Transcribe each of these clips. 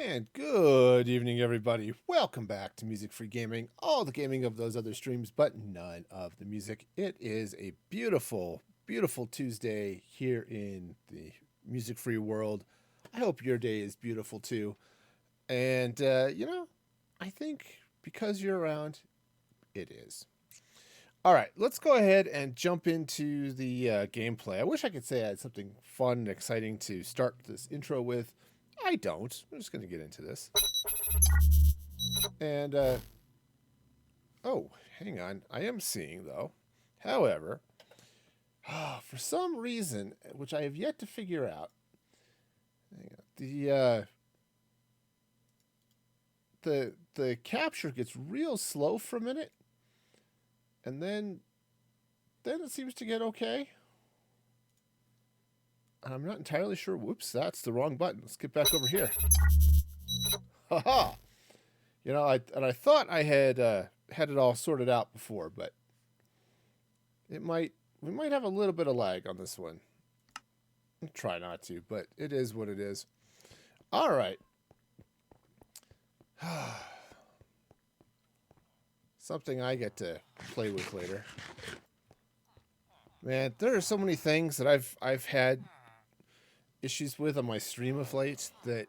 And good evening, everybody. Welcome back to Music Free Gaming. All the gaming of those other streams, but none of the music. It is a beautiful, beautiful Tuesday here in the music free world. I hope your day is beautiful too. And, I think because you're around, it is. All right, let's go ahead and jump into the gameplay. I wish I could say I had something fun and exciting to start this intro with. I don't. I'm just going to get into this. And, oh, hang on. I am seeing, though. However, for some reason, which I have yet to figure out, the capture gets real slow for a minute, and then it seems to get okay. I'm not entirely sure. Whoops, that's the wrong button. Let's get back over here. Haha. I thought I had had it all sorted out before, but we might have a little bit of lag on this one. I'll try not to, but it is what it is. All right. Something I get to play with later. Man, there are so many things that I've had issues with on my stream of late that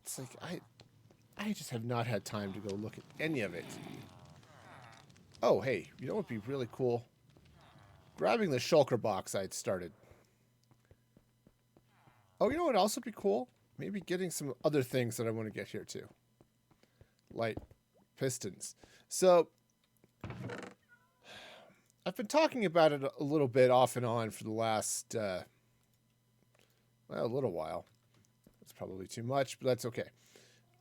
it's like I just have not had time to go look at any of it. Oh, hey, you know what would be really cool? Grabbing the shulker box I'd started. Oh, you know what would also be cool? Maybe getting some other things that I want to get here too. Like pistons. So, I've been talking about it a little bit off and on for the last, a little while. It's probably too much, but that's okay.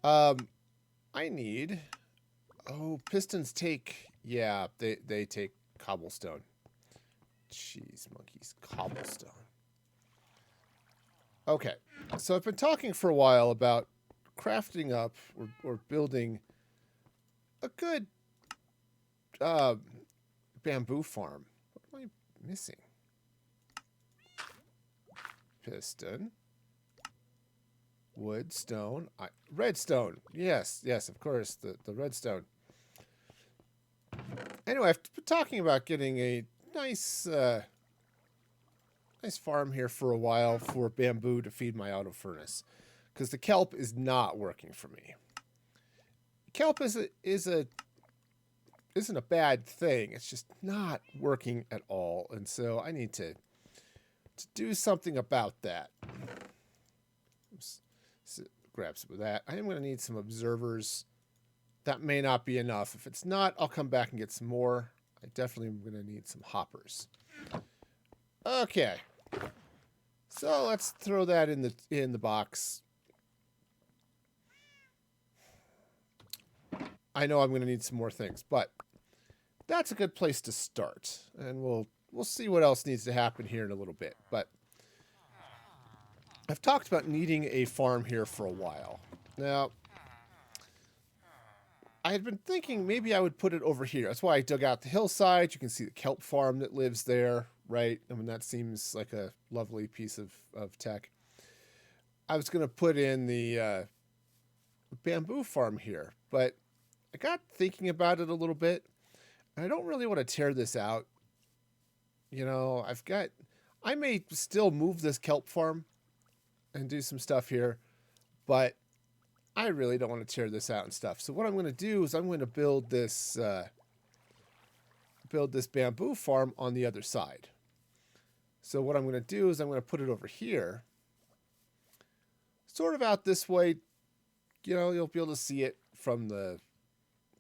I need... Oh, pistons take... Yeah, they take cobblestone. Jeez, monkeys. Cobblestone. Okay, so I've been talking for a while about crafting up or building a good bamboo farm. What am I missing? Piston. Wood, stone, redstone. Yes, of course, the redstone. Anyway, I've been talking about getting a nice farm here for a while for bamboo to feed my auto furnace, because the kelp is not working for me. Kelp isn't a bad thing. It's just not working at all, and so I need to do something about that. Oops. So grab some of that. I am going to need some observers. That may not be enough. If it's not, I'll come back and get some more. I definitely am going to need some hoppers. Okay. So let's throw that in the box. I know I'm going to need some more things, but that's a good place to start. And we'll see what else needs to happen here in a little bit. But I've talked about needing a farm here for a while. Now, I had been thinking maybe I would put it over here. That's why I dug out the hillside. You can see the kelp farm that lives there, right? I mean, that seems like a lovely piece of tech. I was going to put in the bamboo farm here, but I got thinking about it a little bit. And I don't really want to tear this out. You know, I may still move this kelp farm and do some stuff here, but I really don't want to tear this out and stuff. So what I'm going to do is I'm going to build this bamboo farm on the other side. So what I'm going to do is I'm going to put it over here, sort of out this way. You know, you'll be able to see it from the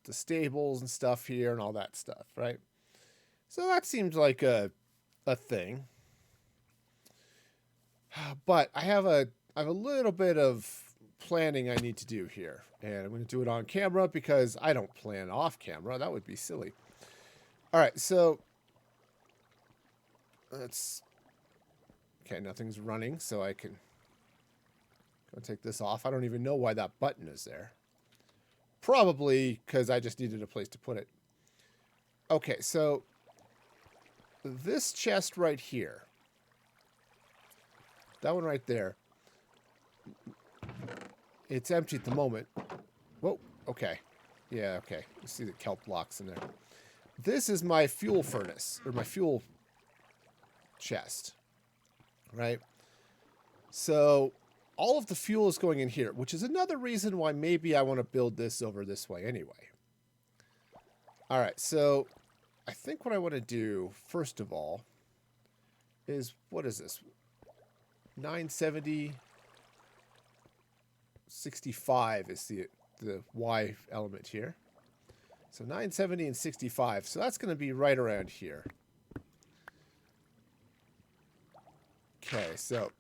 stables and stuff here and all that stuff, right? So that seems like a thing. But I have a little bit of planning I need to do here, and I'm going to do it on camera because I don't plan off camera. That would be silly. All right, so okay, nothing's running, so I can go take this off. I don't even know why that button is there. Probably because I just needed a place to put it. Okay, so this chest right here, that one right there, It's empty at the moment. Whoa, okay. Yeah, okay. You see the kelp blocks in there. This is my fuel furnace, or my fuel chest, right? So all of the fuel is going in here, which is another reason why maybe I want to build this over this way anyway. All right, so I think what I want to do, first of all, is, what is this? 970, 65 is the Y element here. So 970 and 65. So that's going to be right around here. Okay, so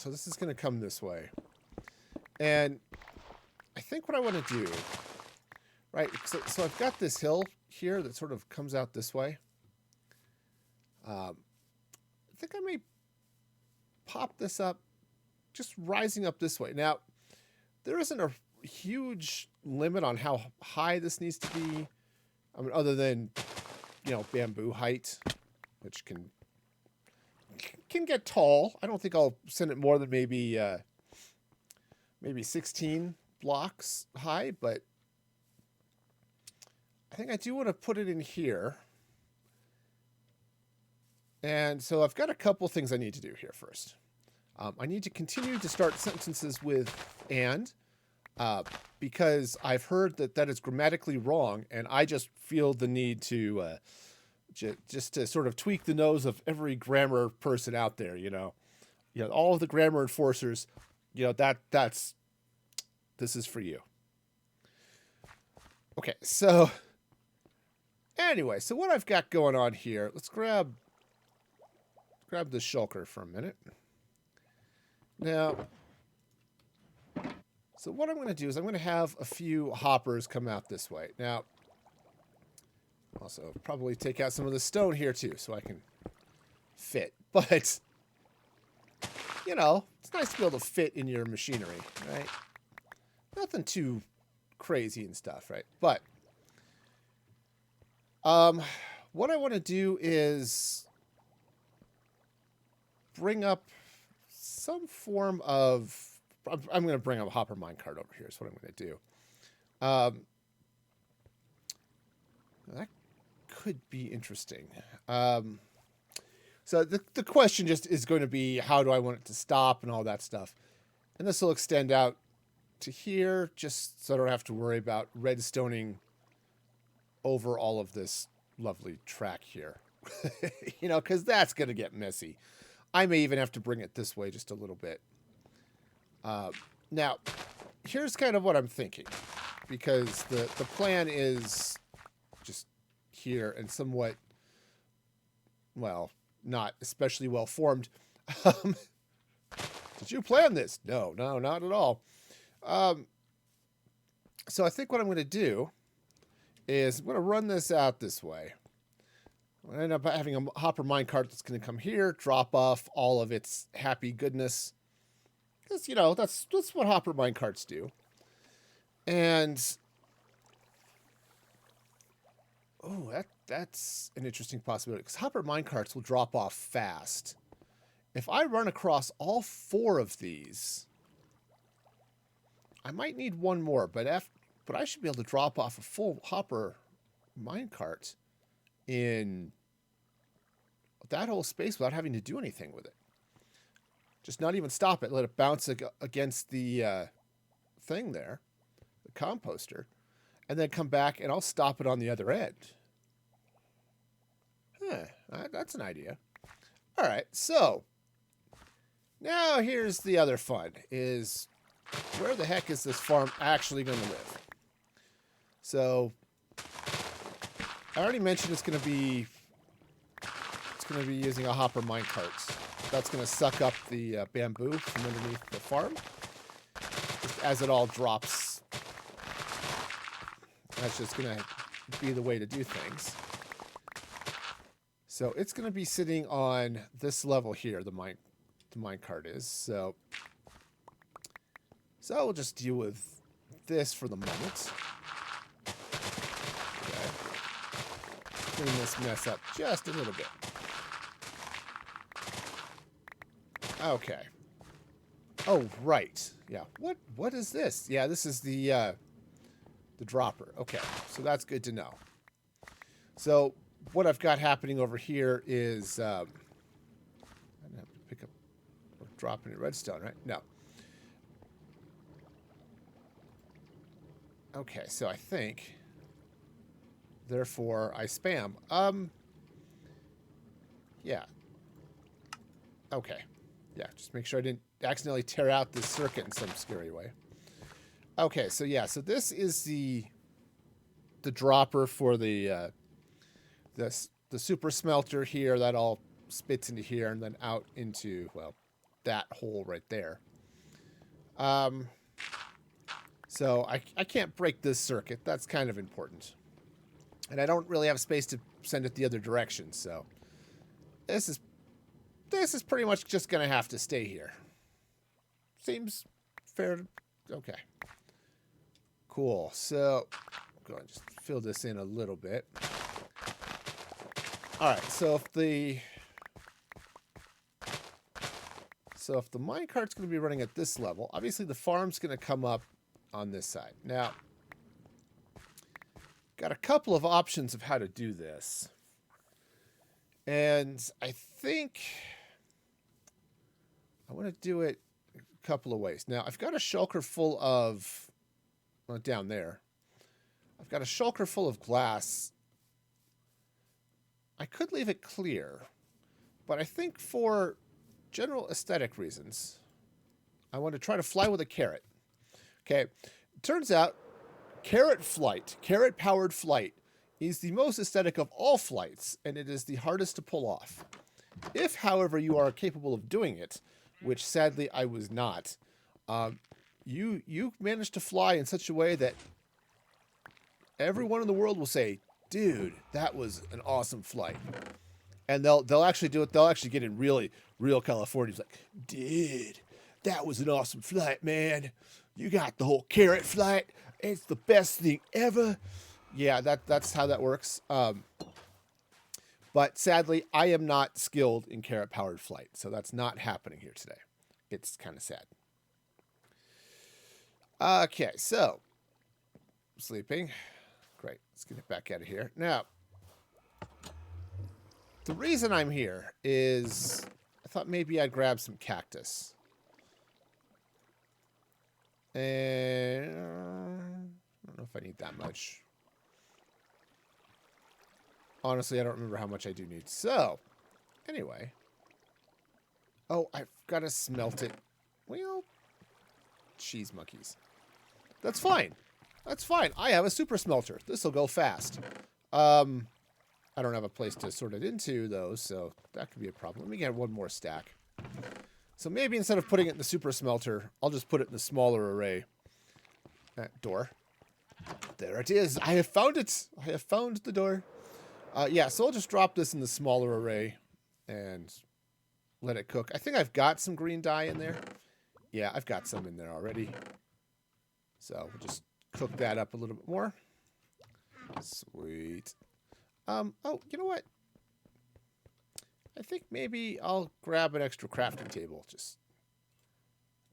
this is going to come this way. And I think what I want to do, right, so I've got this hill here that sort of comes out this way. I think I may pop this up, just rising up this way. Now, there isn't a huge limit on how high this needs to be. I mean, other than, you know, bamboo height, which can get tall. I don't think I'll send it more than maybe 16 blocks high, but I think I do want to put it in here. And so I've got a couple things I need to do here first. I need to continue to start sentences with and, because I've heard that is grammatically wrong, and I just feel the need to just to sort of tweak the nose of every grammar person out there, you know, all of the grammar enforcers, you know, this is for you. Okay, so anyway, so what I've got going on here, let's grab the shulker for a minute. Now, so what I'm going to do is I'm going to have a few hoppers come out this way. Now, also probably take out some of the stone here too, so I can fit. But, you know, it's nice to be able to fit in your machinery, right? Nothing too crazy and stuff, right? But, what I want to do is bring up some form of, I'm going to bring up a hopper minecart over here is what I'm going to do. That could be interesting. So the question just is going to be, how do I want it to stop and all that stuff? And this will extend out to here, just so I don't have to worry about redstoning over all of this lovely track here. You know, because that's going to get messy. I may even have to bring it this way just a little bit. Now, here's kind of what I'm thinking, because the plan is just here and somewhat, well, not especially well formed. Did you plan this? No, not at all. So I think what I'm going to do is I'm going to run this out this way. I end up having a hopper minecart that's going to come here, drop off all of its happy goodness. Because, you know, that's what hopper minecarts do. And, oh, that's an interesting possibility. Because hopper minecarts will drop off fast. If I run across all 4 of these, I might need one more. But I should be able to drop off a full hopper minecart in that whole space without having to do anything with it. Just not even stop it. Let it bounce against the thing there, the composter, and then come back and I'll stop it on the other end. That's an idea. All right, so now here's the other fun, is where the heck is this farm actually going to live? So I already mentioned it's going to be using a hopper minecart. That's going to suck up the bamboo from underneath the farm, just as it all drops. That's just going to be the way to do things. So it's going to be sitting on this level here. The minecart is. So we'll just deal with this for the moment. Okay. Clean this mess up just a little bit. Okay. Oh, right. Yeah. What is this? Yeah, this is the dropper. Okay, so that's good to know. So what I've got happening over here is I don't have to pick up or drop any redstone, right? No. Okay, so I think therefore I spam. Yeah. Okay. Yeah, just make sure I didn't accidentally tear out this circuit in some scary way. Okay, so yeah, so this is the dropper for the super smelter here. That all spits into here and then out into, well, that hole right there. So I can't break this circuit. That's kind of important. And I don't really have space to send it the other direction, so this is pretty much just going to have to stay here. Seems fair. Okay. Cool. So go ahead and just fill this in a little bit. All right. So if the minecart's going to be running at this level, obviously the farm's going to come up on this side. Now, got a couple of options of how to do this. And I think I want to do it a couple of ways. Now, I've got a shulker full of, well, down there. I've got a shulker full of glass. I could leave it clear, but I think for general aesthetic reasons, I want to try to fly with a carrot. Okay, it turns out carrot-powered flight is the most aesthetic of all flights, and it is the hardest to pull off. If, however, you are capable of doing it, which sadly I was not, you managed to fly in such a way that everyone in the world will say, "Dude, that was an awesome flight," and they'll actually do it. They'll actually get in real California. It's like, "Dude, that was an awesome flight, man. You got the whole carrot flight. It's the best thing ever." Yeah, that's how that works. But sadly, I am not skilled in carrot-powered flight, so that's not happening here today. It's kind of sad. Okay, so sleeping. Great. Let's get it back out of here. Now, the reason I'm here is I thought maybe I'd grab some cactus. And I don't know if I need that much. Honestly, I don't remember how much I do need. So, anyway. Oh, I've got to smelt it. Well, cheese monkeys. That's fine. That's fine. I have a super smelter. This will go fast. I don't have a place to sort it into, though, so that could be a problem. Let me get one more stack. So maybe instead of putting it in the super smelter, I'll just put it in the smaller array. Door. There it is. I have found it. I have found the door. Yeah, so I'll just drop this in the smaller array and let it cook. I think I've got some green dye in there. Yeah, I've got some in there already. So we'll just cook that up a little bit more. Sweet. Oh, you know what? I think maybe I'll grab an extra crafting table.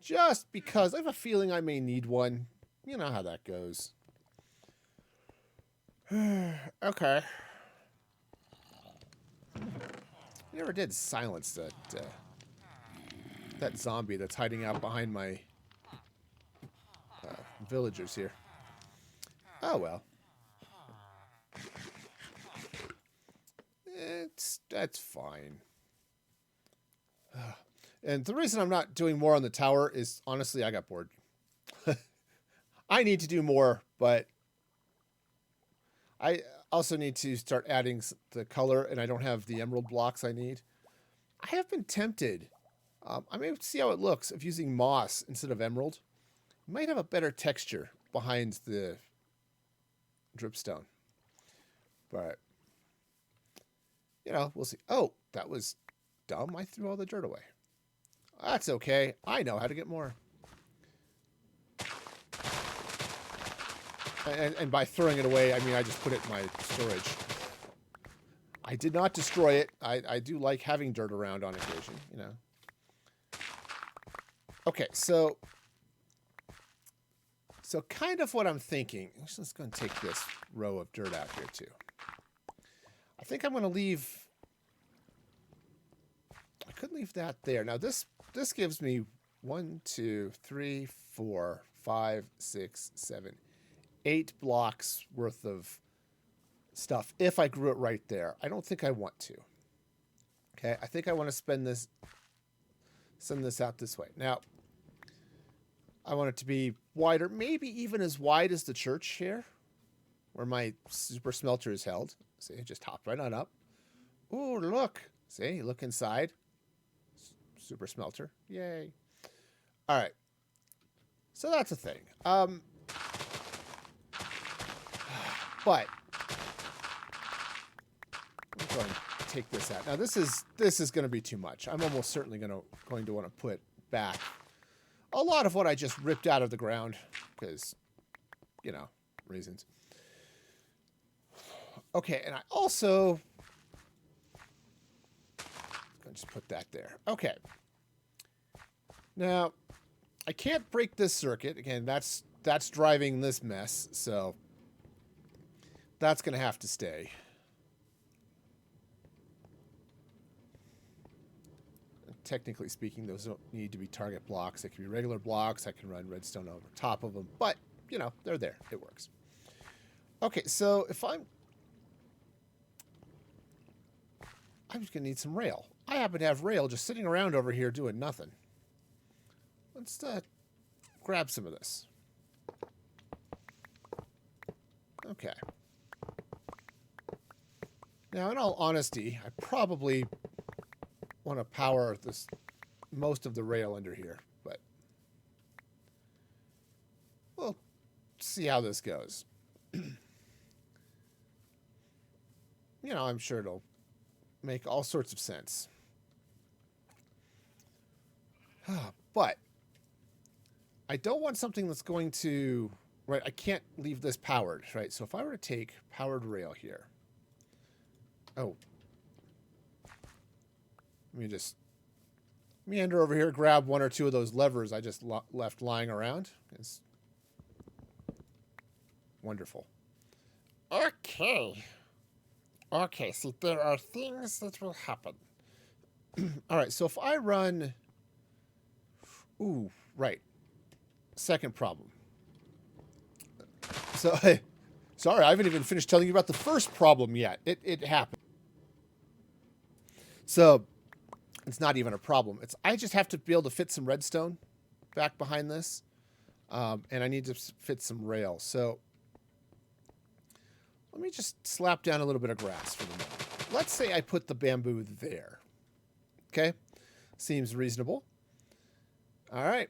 Just because I have a feeling I may need one. You know how that goes. Okay. I never did silence that zombie that's hiding out behind my villagers here. Oh well. That's fine. And the reason I'm not doing more on the tower is, honestly, I got bored. I need to do more, but I also need to start adding the color, and I don't have the emerald blocks I need. I have been tempted. I may see how it looks of using moss instead of emerald. It might have a better texture behind the dripstone. But, you know, we'll see. Oh, that was dumb. I threw all the dirt away. That's okay. I know how to get more. And by throwing it away, I mean I just put it in my storage. I did not destroy it. I do like having dirt around on occasion, you know. Okay, so kind of what I'm thinking. I'm just going to take this row of dirt out here too. I think I'm going to leave. I could leave that there. Now this gives me 1, 2, 3, 4, 5, 6, 7, 8 blocks worth of stuff if I grew it right there. I don't think I want to. Okay, I think I want to send this out this way. Now, I want it to be wider, maybe even as wide as the church here, where my super smelter is held. See, it just hopped right on up. Ooh, look. See, look inside. Super smelter. Yay. All right. So that's a thing. But I'm going to take this out. Now this is going to be too much. I'm almost certainly going to want to put back a lot of what I just ripped out of the ground because, you know, reasons. Okay, and I also I'll just put that there. Okay. Now, I can't break this circuit. Again, that's driving this mess, so that's going to have to stay. Technically speaking, those don't need to be target blocks. They can be regular blocks. I can run redstone over top of them, but, you know, they're there. It works. Okay, so if I'm just going to need some rail. I happen to have rail just sitting around over here doing nothing. Let's grab some of this. Okay. Now, in all honesty, I probably want to power most of the rail under here, but we'll see how this goes. You know, I'm sure it'll make all sorts of sense. But I don't want something that's going to, right, I can't leave this powered, right? So if I were to take powered rail here. Oh. Let me just meander over here, grab one or two of those levers I just left lying around. It's wonderful. Okay. Okay, so there are things that will happen. All right, so if I run... Ooh, right. Second problem. So, sorry, I haven't even finished telling you about the first problem yet. It happened. So, it's not even a problem. I just have to be able to fit some redstone back behind this. And I need to fit some rail. So, let me just slap down a little bit of grass for the moment. Let's say I put the bamboo there. Okay? Seems reasonable. All right.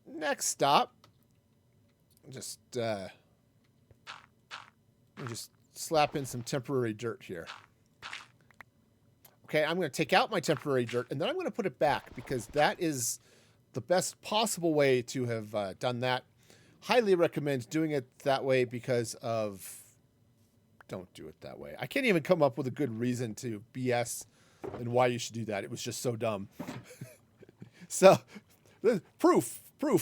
Next stop. Just slap in some temporary dirt here. Okay, I'm going to take out my temporary dirt, and then I'm going to put it back, because that is the best possible way to have done that. Highly recommend doing it that way because of... Don't do it that way. I can't even come up with a good reason to BS and why you should do that. It was just so dumb. So, proof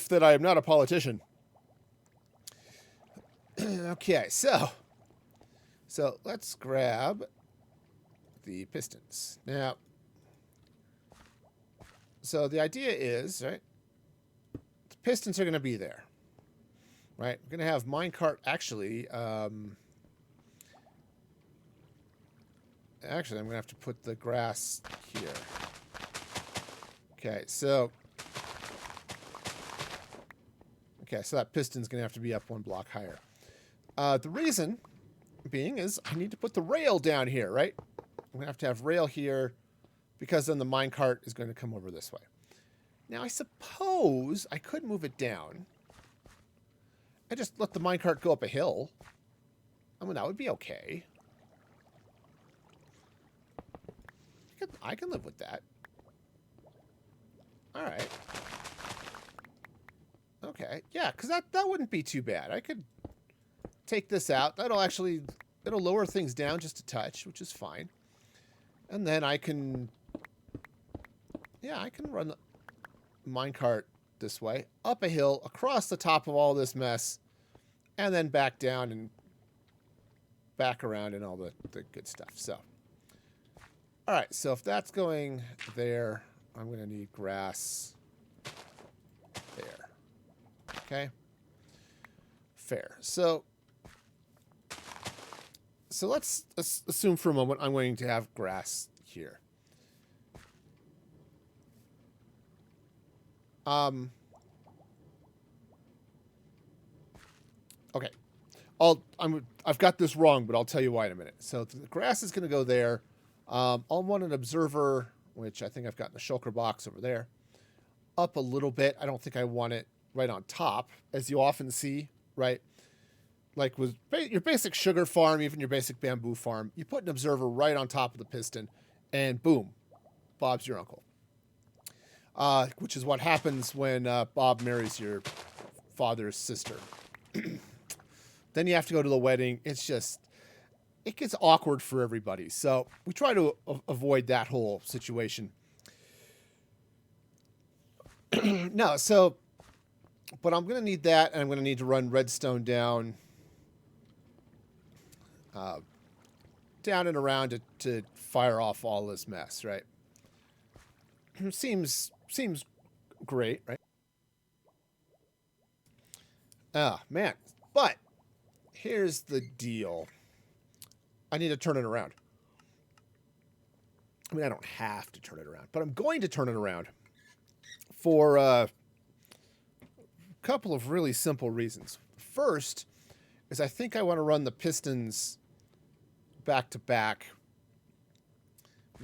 that I am not a politician. Okay, so let's grab the pistons. Now, so the idea is, right, the pistons are going to be there, right? We're going to have minecart actually, actually, I'm going to have to put the grass here. Okay, so that piston's going to have to be up one block higher. The reason being is I need to put the rail down here, right? I'm going to have rail here because then the minecart is going to come over this way. Now, I suppose I could move it down and just let the minecart go up a hill. I mean, that would be okay. I can live with that. All right. Okay. Yeah, because that wouldn't be too bad. I could take this out. It'll lower things down just a touch, which is fine. And then I can run the minecart this way, up a hill, across the top of all this mess, and then back down and back around and all the good stuff. So, all right, so if that's going there, I'm going to need grass there. Okay? Fair. So let's assume for a moment I'm going to have grass here. Okay. I've got this wrong, but I'll tell you why in a minute. So the grass is going to go there. I'll want an observer, which I think I've got in the shulker box over there, up a little bit. I don't think I want it right on top, as you often see, right? Like with your basic sugar farm, even your basic bamboo farm, you put an observer right on top of the piston, and boom, Bob's your uncle. Which is what happens when Bob marries your father's sister. Then you have to go to the wedding. It's just, it gets awkward for everybody. So we try to avoid that whole situation. No, so, but I'm going to need that, and I'm going to need to run redstone down and around to fire off all this mess, right? Seems great, right? Ah, man. But here's the deal. I need to turn it around. I mean, I don't have to turn it around, but I'm going to turn it around for a couple of really simple reasons. First is I think I want to run the pistons back to back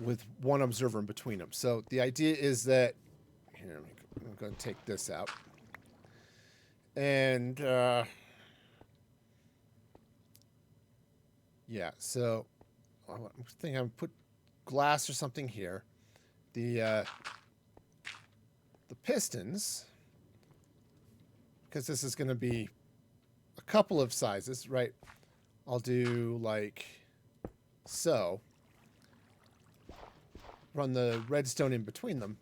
with one observer in between them. So the idea is that, here, I'm going to take this out. And, yeah, so I think I'm put glass or something here. The pistons, because this is going to be a couple of sizes, right? I'll do like so. Run the redstone in between them.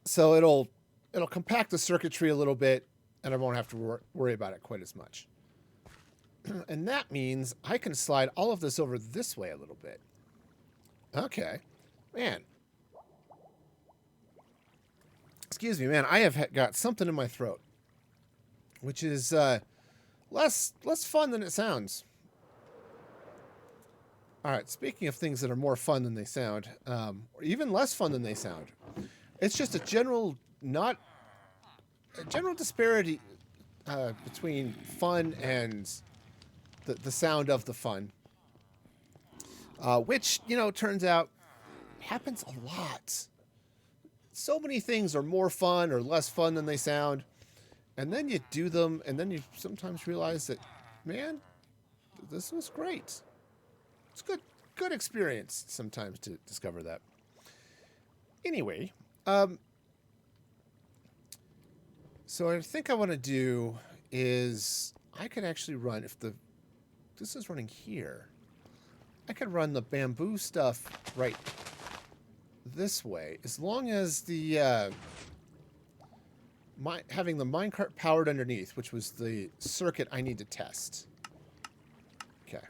So it'll compact the circuitry a little bit, and I won't have to worry about it quite as much. And that means I can slide all of this over this way a little bit. Okay. Man. Excuse me, man. I have got something in my throat, which is less fun than it sounds. All right, speaking of things that are more fun than they sound, or even less fun than they sound, it's just a general disparity between fun and the sound of the fun, which, you know, turns out happens a lot. So many things are more fun or less fun than they sound, and then you do them, and then you sometimes realize that, man, this was great. It's good experience sometimes to discover that. Anyway, so I think I want to do is I could actually run, if this is running here, I could run the bamboo stuff right this way, as long as the having the minecart powered underneath, which was the circuit I need to test. Okay.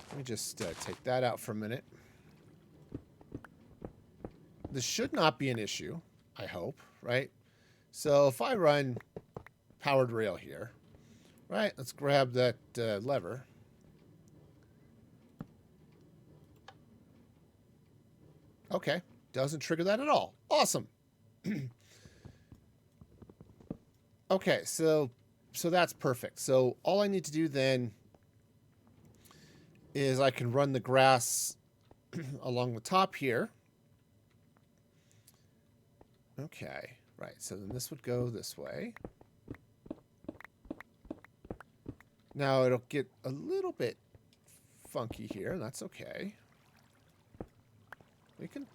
Let me just take that out for a minute. This should not be an issue, I hope, right? So if I run powered rail here, right, let's grab that lever. Okay, doesn't trigger that at all. Awesome. Okay, so that's perfect. So all I need to do then is I can run the grass along the top here. Okay, right. So then this would go this way. Now it'll get a little bit funky here. That's okay.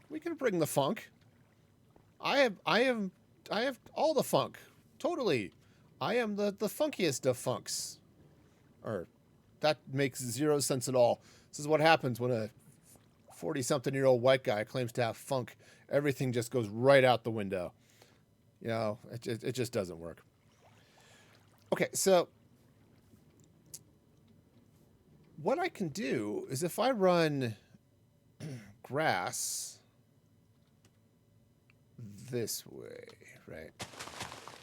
We can bring the funk. I have all the funk. Totally. I am the funkiest of funks. Or that makes zero sense at all. This is what happens when a 40-something-year-old white guy claims to have funk. Everything just goes right out the window. You know, it just doesn't work. Okay, so what I can do is if I run grass this way, right?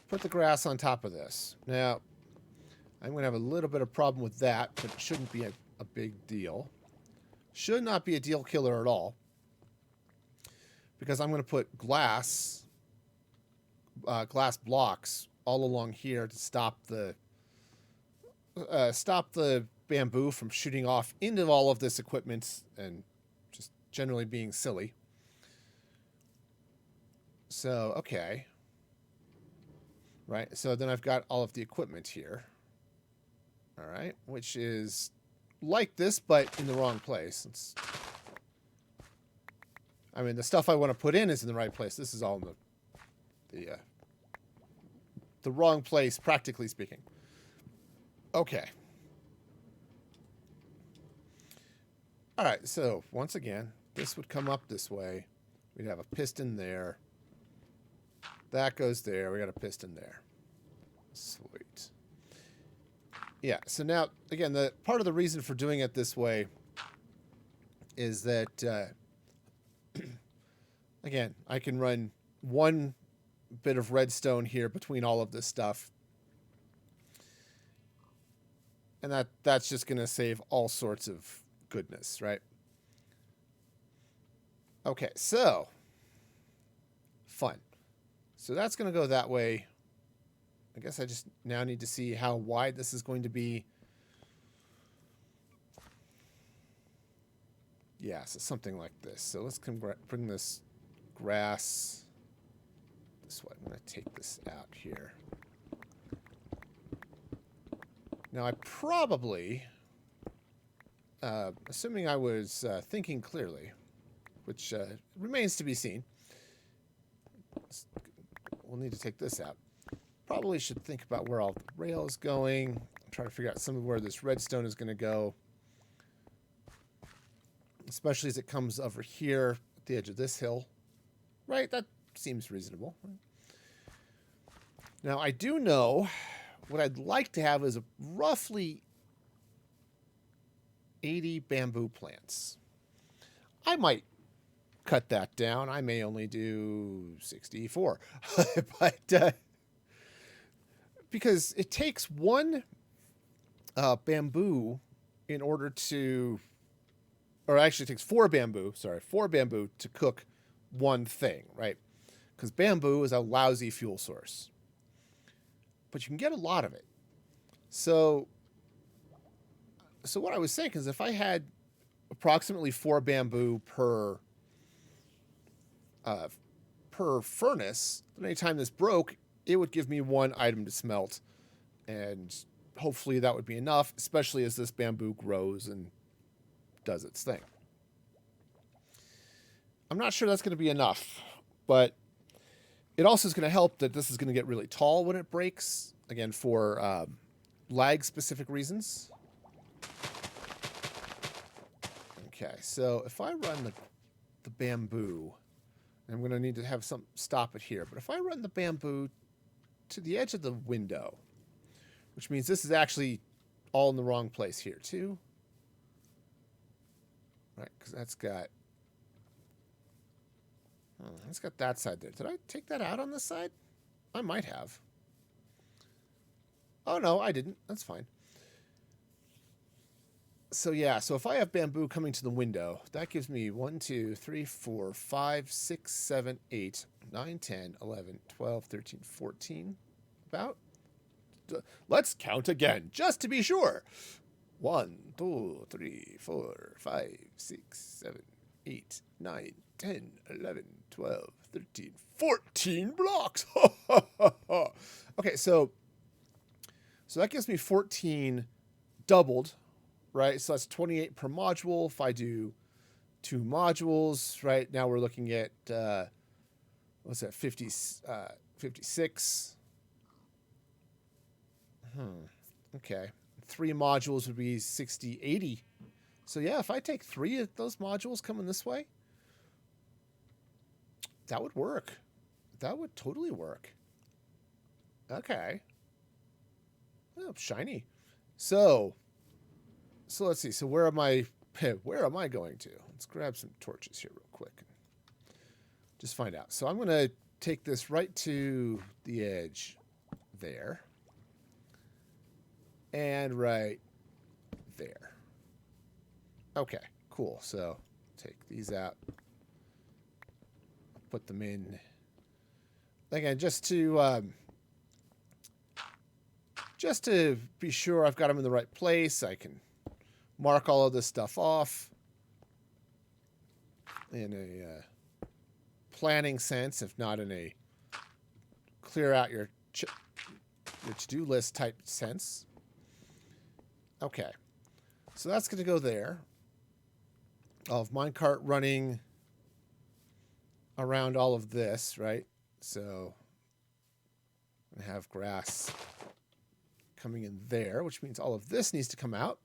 Put the grass on top of this. Now, I'm going to have a little bit of problem with that, but it shouldn't be a big deal. Should not be a deal killer at all. Because I'm going to put glass blocks all along here to stop the bamboo from shooting off into all of this equipment and just generally being silly. So, okay. Right, so then I've got all of the equipment here. All right, which is like this, but in the wrong place. I mean, the stuff I want to put in is in the right place. This is all in the wrong place, practically speaking. Okay. All right, so once again, this would come up this way. We'd have a piston there. That goes there. We got a piston there. Sweet. Yeah, so now, again, the part of the reason for doing it this way is that, again, I can run one bit of redstone here between all of this stuff. And that's just going to save all sorts of goodness, right? Okay, so fun. So that's going to go that way. I guess I just now need to see how wide this is going to be. Yeah, so something like this. So let's bring this grass this way. I'm going to take this out here. Now I probably, assuming I was thinking clearly, which remains to be seen, we'll need to take this out. Probably should think about where all the rail is going. Try to figure out some of where this redstone is going to go. Especially as it comes over here at the edge of this hill. Right? That seems reasonable. Now, I do know what I'd like to have is roughly 80 bamboo plants. I might cut that down. I may only do 64. But because it takes one bamboo in order to, or actually it takes four bamboo to cook one thing, right? Because bamboo is a lousy fuel source. But you can get a lot of it. So what I was saying is if I had approximately 4 bamboo per furnace, then anytime this broke, it would give me 1 item to smelt. And hopefully that would be enough, especially as this bamboo grows and does its thing. I'm not sure that's going to be enough, but it also is going to help that this is going to get really tall when it breaks, again, for lag-specific reasons. Okay, so if I run the bamboo, I'm going to need to have some stop it here, but if I run the bamboo to the edge of the window, which means this is actually all in the wrong place here, too. Right, because that's got that side there. Did I take that out on this side? I might have. Oh, no, I didn't. That's fine. So, yeah, so if I have bamboo coming to the window, that gives me 1, 2, 3, 4, 5, 6, 7, 8, 9, 10, 11, 12, 13, 14. About. Let's count again, just to be sure. 1, 2, 3, 4, 5, 6, 7, 8, 9, 10, 11, 12, 13, 14 blocks. Okay, so that gives me 14 doubled, right? So that's 28 per module. If I do 2 modules, right, now we're looking at, what's that, 56. Okay. 3 modules would be 60, 80. So yeah, if I take 3 of those modules coming this way, that would work. That would totally work. Okay. Oh, shiny. So let's see. So where am I going to? Let's grab some torches here real quick. Just find out. So I'm going to take this right to the edge there. And right there. Okay, cool. So take these out. Put them in. Again, just to be sure I've got them in the right place, I can mark all of this stuff off in a planning sense, if not in a clear out your to-do list type sense. Okay, so that's going to go there. I'll have minecart running around all of this, right? So I have grass coming in there, which means all of this needs to come out.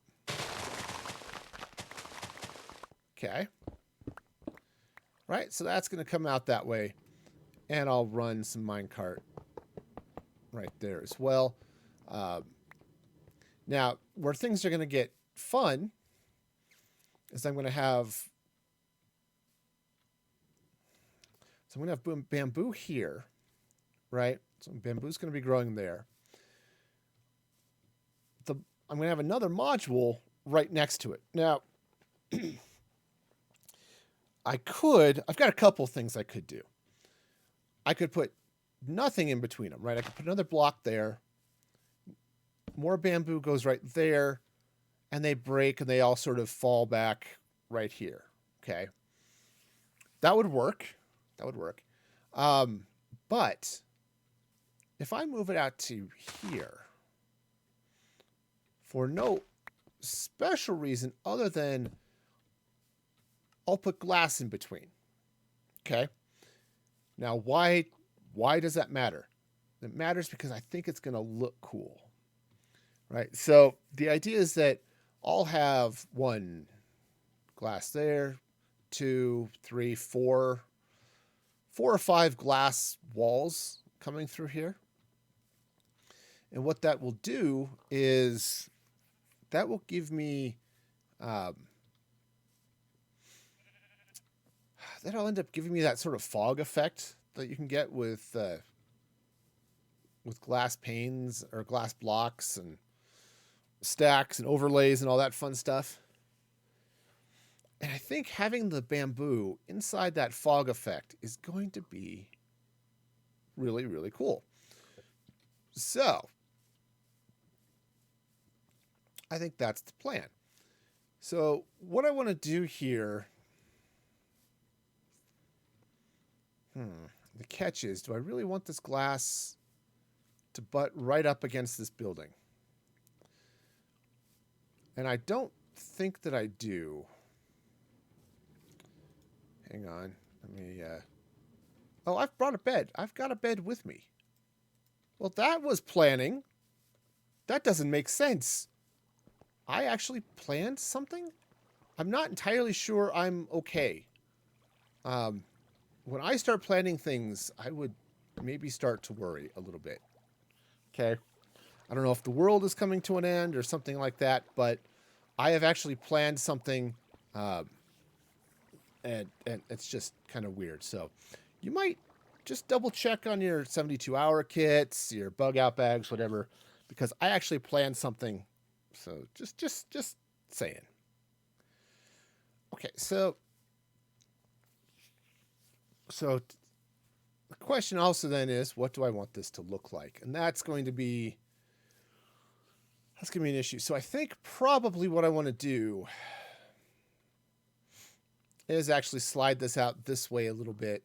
Okay. Right, so that's going to come out that way. And I'll run some minecart right there as well. Now, where things are going to get fun is I'm going to have bamboo here, right? So bamboo's going to be growing there. I'm going to have another module right next to it. Now, I've got a couple things I could do. I could put nothing in between them, right? I could put another block there. More bamboo goes right there, and they break, and they all sort of fall back right here, okay? That would work. But if I move it out to here, for no special reason other than I'll put glass in between, okay? Now, why does that matter? It matters because I think it's going to look cool, right? So the idea is that I'll have one glass there, 2, 3, 4 or 5 glass walls coming through here. And what that will do is that will give me that'll end up giving me that sort of fog effect that you can get with glass panes or glass blocks and stacks and overlays and all that fun stuff. And I think having the bamboo inside that fog effect is going to be really, really cool. So I think that's the plan. So what I want to do here, the catch is, do I really want this glass to butt right up against this building? And I don't think that I do. Hang on. Let me, oh, I've brought a bed. I've got a bed with me. Well, that was planning. That doesn't make sense. I actually planned something? I'm not entirely sure I'm okay. When I start planning things, I would maybe start to worry a little bit. Okay? I don't know if the world is coming to an end or something like that, but I have actually planned something, and it's just kind of weird. So you might just double check on your 72-hour kits, your bug out bags, whatever, because I actually planned something. So just saying. Okay, so the question also then is, what do I want this to look like? And that's going to be an issue. So I think probably what I want to do is actually slide this out this way a little bit.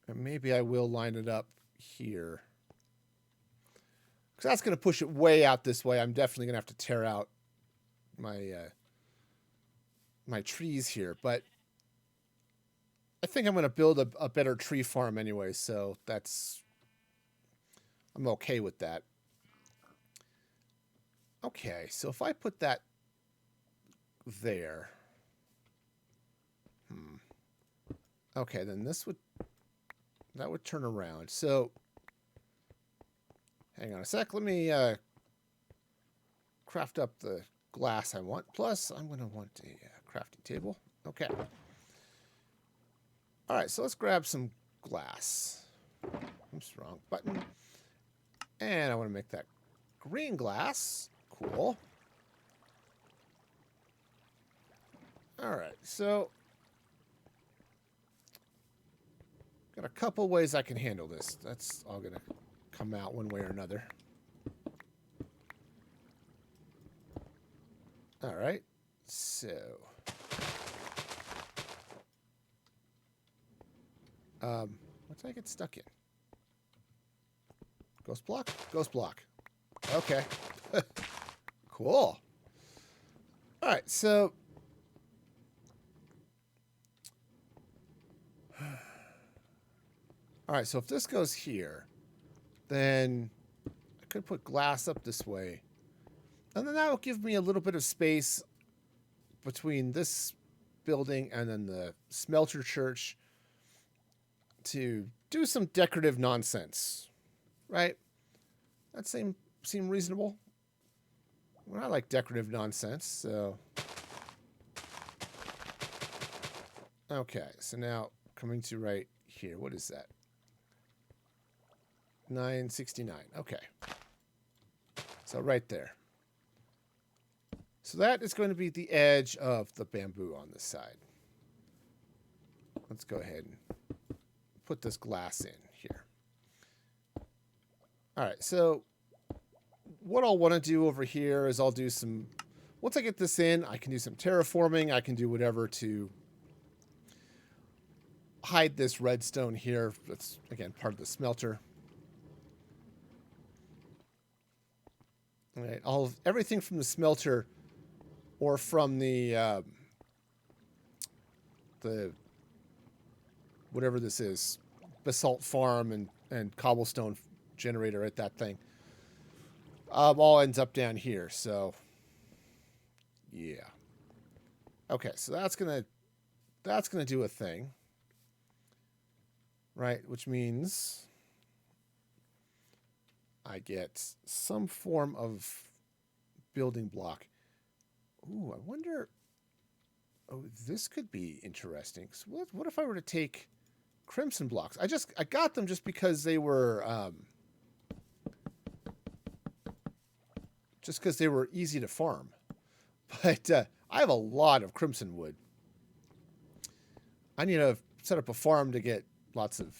And maybe I will line it up here. Because that's going to push it way out this way. I'm definitely going to have to tear out my my trees here. But I think I'm going to build a better tree farm anyway. So I'm okay with that. Okay, so if I put that there. Okay, then that would turn around. So Hang on a sec. Let me craft up the glass I want. Plus, I'm going to want a crafting table. Okay. All right, so let's grab some glass. Oops, wrong button. And I want to make that green glass. Cool. All right, so got a couple ways I can handle this. That's all going to come out one way or another. All right, so what did I get stuck in? Ghost block? Ghost block. Okay. Cool. All right, so so if this goes here, then I could put glass up this way. And then that will give me a little bit of space between this building and then the smelter church to do some decorative nonsense, right? That seem reasonable. Well, I like decorative nonsense, so. Okay, so now coming to right here. What is that? 969. Okay. So right there. So that is going to be the edge of the bamboo on this side. Let's go ahead and put this glass in here. All right, so what I'll want to do over here is I'll do some, once I get this in, I can do some terraforming. I can do whatever to hide this redstone here. That's, again, part of the smelter. All right, everything from the smelter or from the whatever this is, basalt farm and cobblestone generator at that thing, all ends up down here. So, yeah. Okay, so that's gonna do a thing, right? Which means I get some form of building block. Ooh, I wonder. Oh, this could be interesting. So what if I were to take crimson blocks? I got them just because they were easy to farm. But I have a lot of crimson wood. I need to set up a farm to get lots of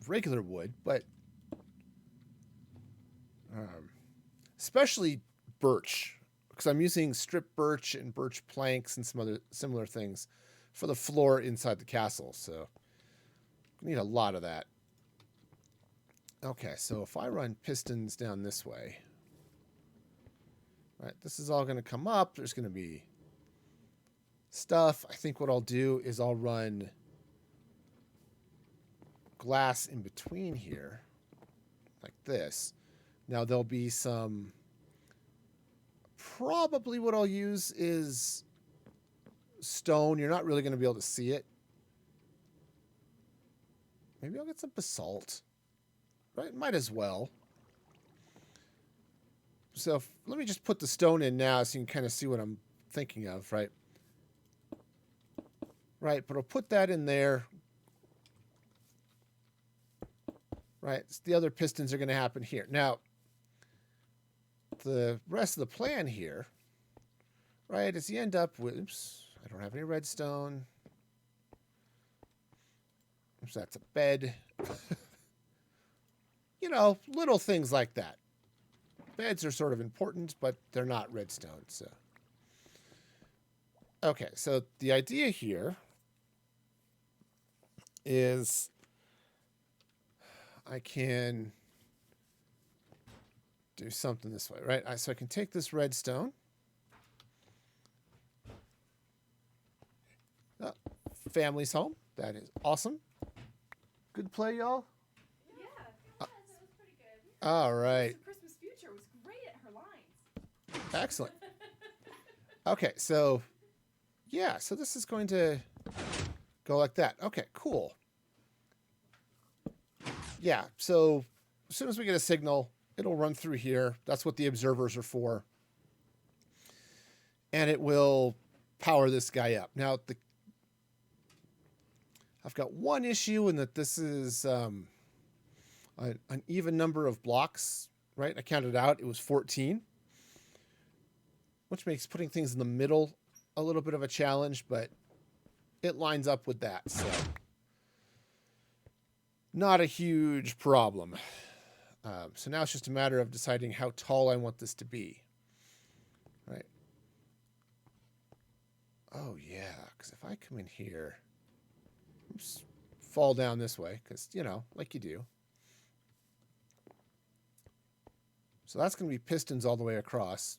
regular wood, but especially birch, because I'm using strip birch and birch planks and some other similar things for the floor inside the castle. So I need a lot of that. Okay, so if I run pistons down this way, right, this is all going to come up. There's going to be stuff. I think what I'll do is I'll run glass in between here, like this. Now there'll be some, probably what I'll use is stone. You're not really going to be able to see it. Maybe I'll get some basalt, right? Might as well. So let me just put the stone in now so you can kind of see what I'm thinking of, right? Right, but I'll put that in there. Right, so the other pistons are going to happen here. Now, the rest of the plan here, right, is you end up with, oops, I don't have any redstone. Oops, that's a bed. You know, little things like that. Beds are sort of important, but they're not redstone, so. Okay, so the idea here is I can do something this way, right? So I can take this redstone. Oh, family's home. That is awesome. Good play, y'all? Yeah, that was pretty good. All right. The Christmas Future was great at her lines. Excellent. Okay, so, yeah, so this is going to go like that. Okay, cool. Yeah, so as soon as we get a signal, it'll run through here. That's what the observers are for. And it will power this guy up. Now, I've got one issue in that this is an even number of blocks, right? I counted out. It was 14, which makes putting things in the middle a little bit of a challenge, but it lines up with that. So not a huge problem. So now it's just a matter of deciding how tall I want this to be. Right. Oh, yeah, because if I come in here, oops, fall down this way, because, you know, like you do. So that's going to be pistons all the way across.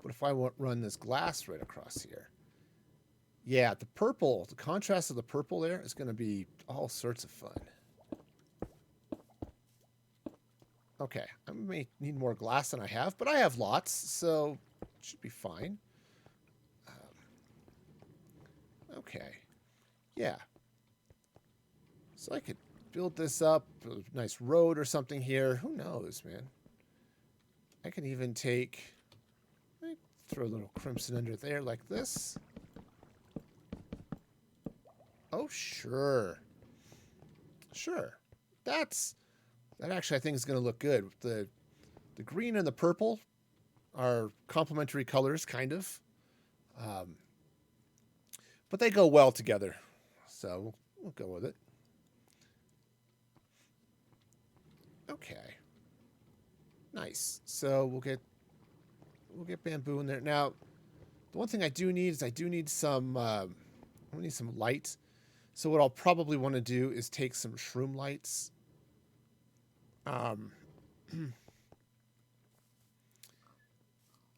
But if I run this glass right across here, yeah, the purple, the contrast of the purple there is going to be all sorts of fun. Okay, I may need more glass than I have, but I have lots, so it should be fine. Okay, yeah. So I could build this up, a nice road or something here. Who knows, man? I can even throw a little crimson under there like this. Oh, sure. Sure. That actually I think is going to look good. The green and the purple are complementary colors, kind of. But they go well together. So we'll go with it. Okay. Nice. So we'll get bamboo in there. Now, the one thing I do need is I need some light. So what I'll probably want to do is take some shroom lights. I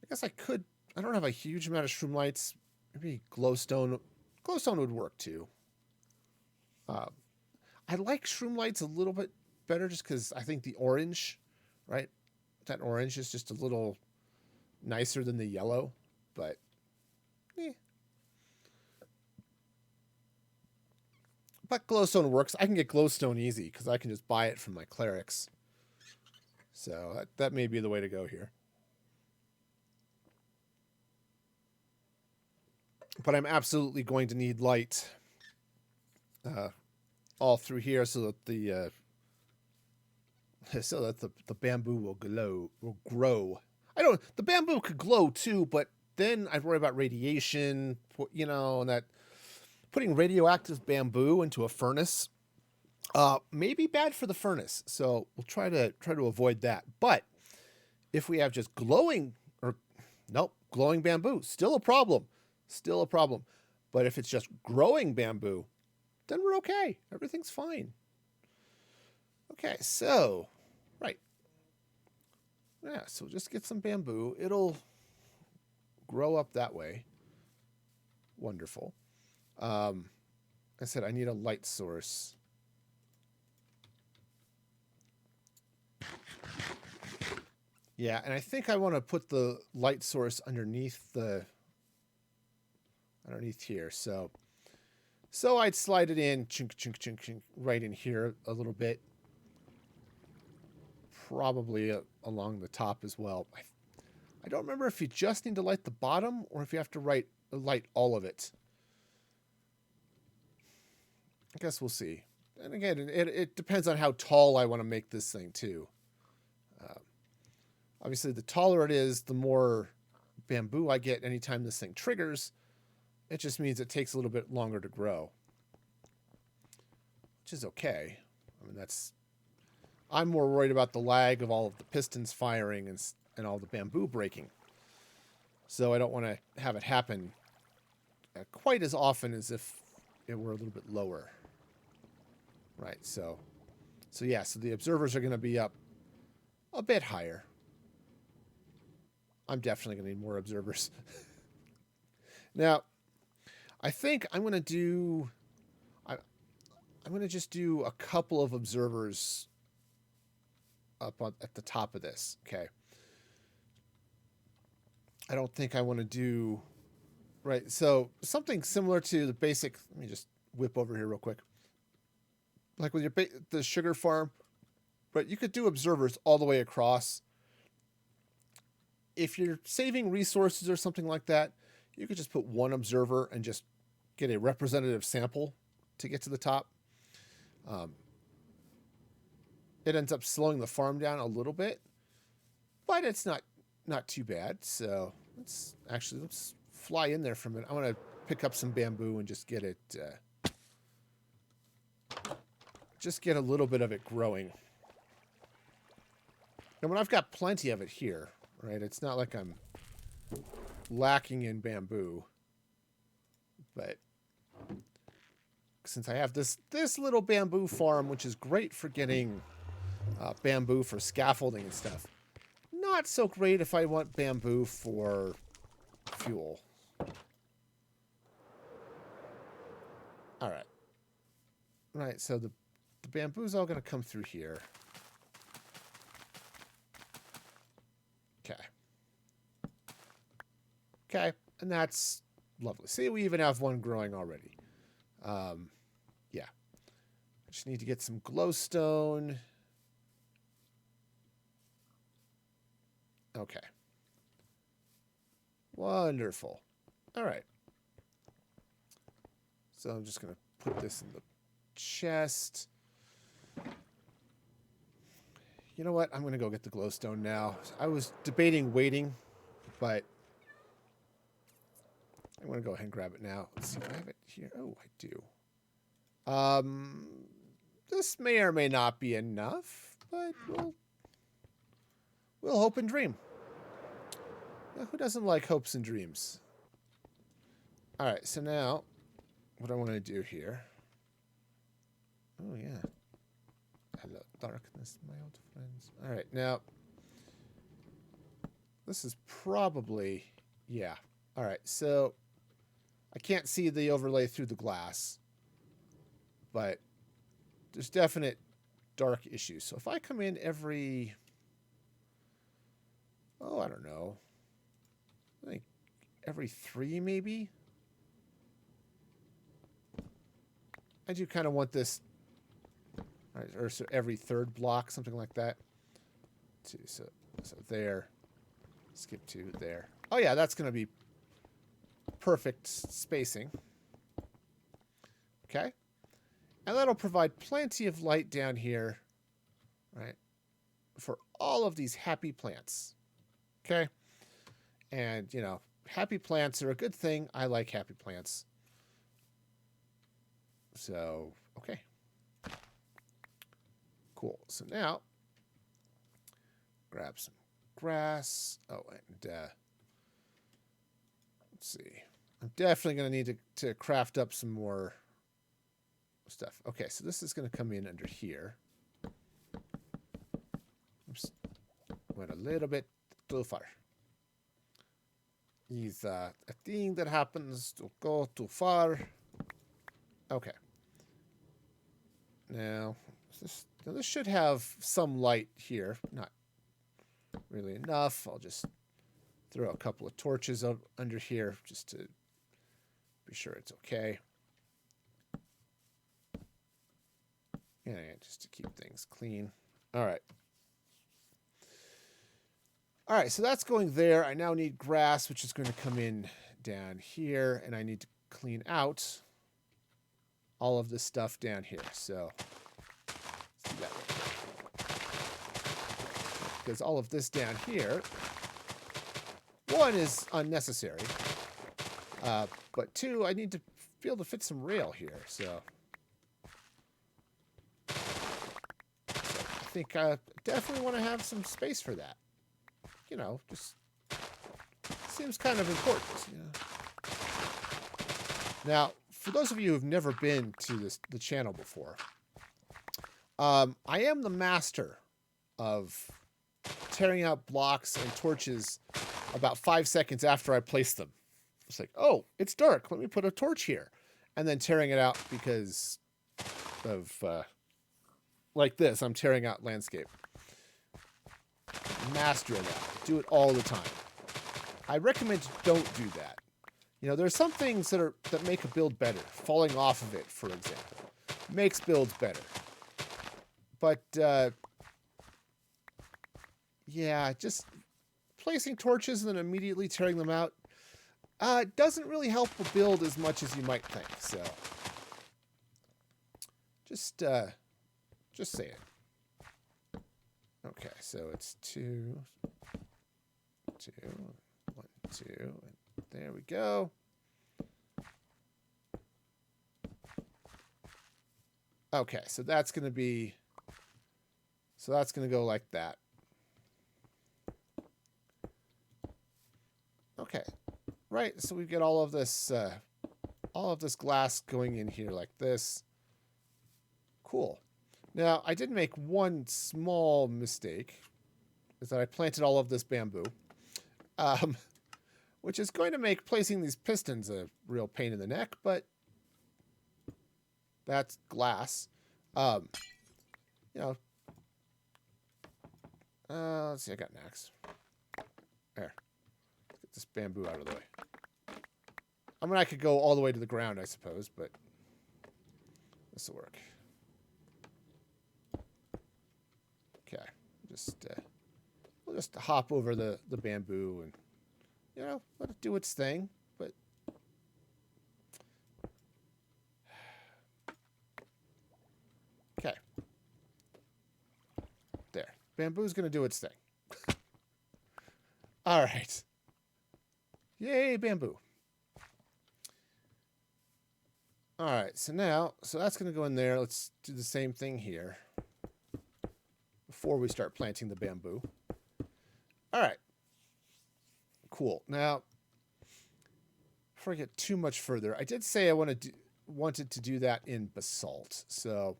guess I could. I don't have a huge amount of shroom lights. Maybe glowstone. Glowstone would work too. I like shroom lights a little bit better just because I think the orange, right? That orange is just a little nicer than the yellow, but But glowstone works. I can get glowstone easy because I can just buy it from my clerics. So that may be the way to go here. But I'm absolutely going to need light all through here so that the bamboo will grow. The bamboo could glow too, but then I'd worry about radiation, you know, and that putting radioactive bamboo into a furnace may be bad for the furnace. So we'll try to avoid that. But if we have just glowing bamboo, still a problem. Still a problem. But if it's just growing bamboo, then we're okay. Everything's fine. Okay, so, right. Yeah, so just get some bamboo. It'll grow up that way. Wonderful. I said I need a light source. Yeah, and I think I want to put the light source underneath here. So I'd slide it in, chink, chink, chink, chink, right in here a little bit. Probably along the top as well. I don't remember if you just need to light the bottom or if you have to light all of it. I guess we'll see. And again, it depends on how tall I want to make this thing too. Obviously, the taller it is, the more bamboo I get anytime this thing triggers. It just means it takes a little bit longer to grow, which is okay. I mean, I'm more worried about the lag of all of the pistons firing and all the bamboo breaking. So I don't want to have it happen quite as often as if it were a little bit lower. Right, so the observers are going to be up a bit higher. I'm definitely going to need more observers. Now, I think I'm going to just do a couple of observers up at the top of this, okay? I don't think I want to do... Right, so something similar to the basic... Let me just whip over here real quick. Like with the sugar farm, But you could do observers all the way across. If you're saving resources or something like that, you could just put one observer and just get a representative sample to get to the top. It ends up slowing the farm down a little bit, but it's not too bad. So let's fly in there for a minute. I want to pick up some bamboo and just get it, just get a little bit of it growing. And when I've got plenty of it here, right? It's not like I'm lacking in bamboo, but since I have this little bamboo farm, which is great for getting bamboo for scaffolding and stuff, not so great if I want bamboo for fuel. All right. Right, so the bamboo's all going to come through here. Okay. Okay, and that's lovely. See, we even have one growing already. Yeah. I just need to get some glowstone. Okay. Wonderful. All right. So I'm just going to put this in the chest. You know what? I'm going to go get the glowstone now. I was debating waiting, but I'm going to go ahead and grab it now. Let's see if I have it here. Oh, I do. This may or may not be enough, but we'll hope and dream. Now, who doesn't like hopes and dreams? All right, so now what I want to do here. Oh, yeah. Hello, darkness, my old friends. All right, now, this is probably, yeah. All right, so I can't see the overlay through the glass, but there's definite dark issues. So if I come in every, oh, I don't know, I think every 3 maybe. I do kind of want this, right, or so every 3rd block, something like that. 2, so there, skip 2 there. Oh yeah, that's going to be perfect spacing. Okay, and that'll provide plenty of light down here, right, for all of these happy plants. Okay, and you know, happy plants are a good thing. I like happy plants. So, okay. Cool. So now, grab some grass. Oh, and let's see. I'm definitely going to need to craft up some more stuff. Okay, so this is going to come in under here. Oops. Went a little bit too far. Is a thing that happens to go too far. Okay. Now this should have some light here. Not really enough. I'll just throw a couple of torches up under here just to be sure it's okay. Yeah, just to keep things clean. All right. All right, so that's going there. I now need grass, which is going to come in down here, and I need to clean out all of this stuff down here. So let's do that right here. Because all of this down here, one, is unnecessary, but 2, I need to be able to fit some rail here. So I think I definitely want to have some space for that. You know, just seems kind of important. You know? Now, for those of you who've never been to the channel before, I am the master of tearing out blocks and torches about 5 seconds after I place them. It's like, oh, it's dark. Let me put a torch here. And then tearing it out because of, like this, I'm tearing out landscape. Master of that. Do it all the time. I recommend you don't do that. You know, there's some things that make a build better. Falling off of it, for example, makes builds better. But yeah, just placing torches and then immediately tearing them out doesn't really help the build as much as you might think. So just say it. Okay, so it's 2, 2, 1, 2, and there we go. Okay, so that's going to be, so that's going to go like that. Okay, right, so we've got all of this glass going in here like this. Cool. Now, I did make one small mistake, is that I planted all of this bamboo, which is going to make placing these pistons a real pain in the neck, but that's glass. You know, let's see, I got an axe. There. Let's get this bamboo out of the way. I mean, I could go all the way to the ground, I suppose, but this will work. Okay, we'll just hop over the bamboo and, you know, let it do its thing, but okay. There. Bamboo's going to do its thing. All right. Yay, bamboo. All right, so that's going to go in there. Let's do the same thing here before we start planting the bamboo. All right. Cool. Now, before I get too much further, I did say I wanted to do that in basalt. So,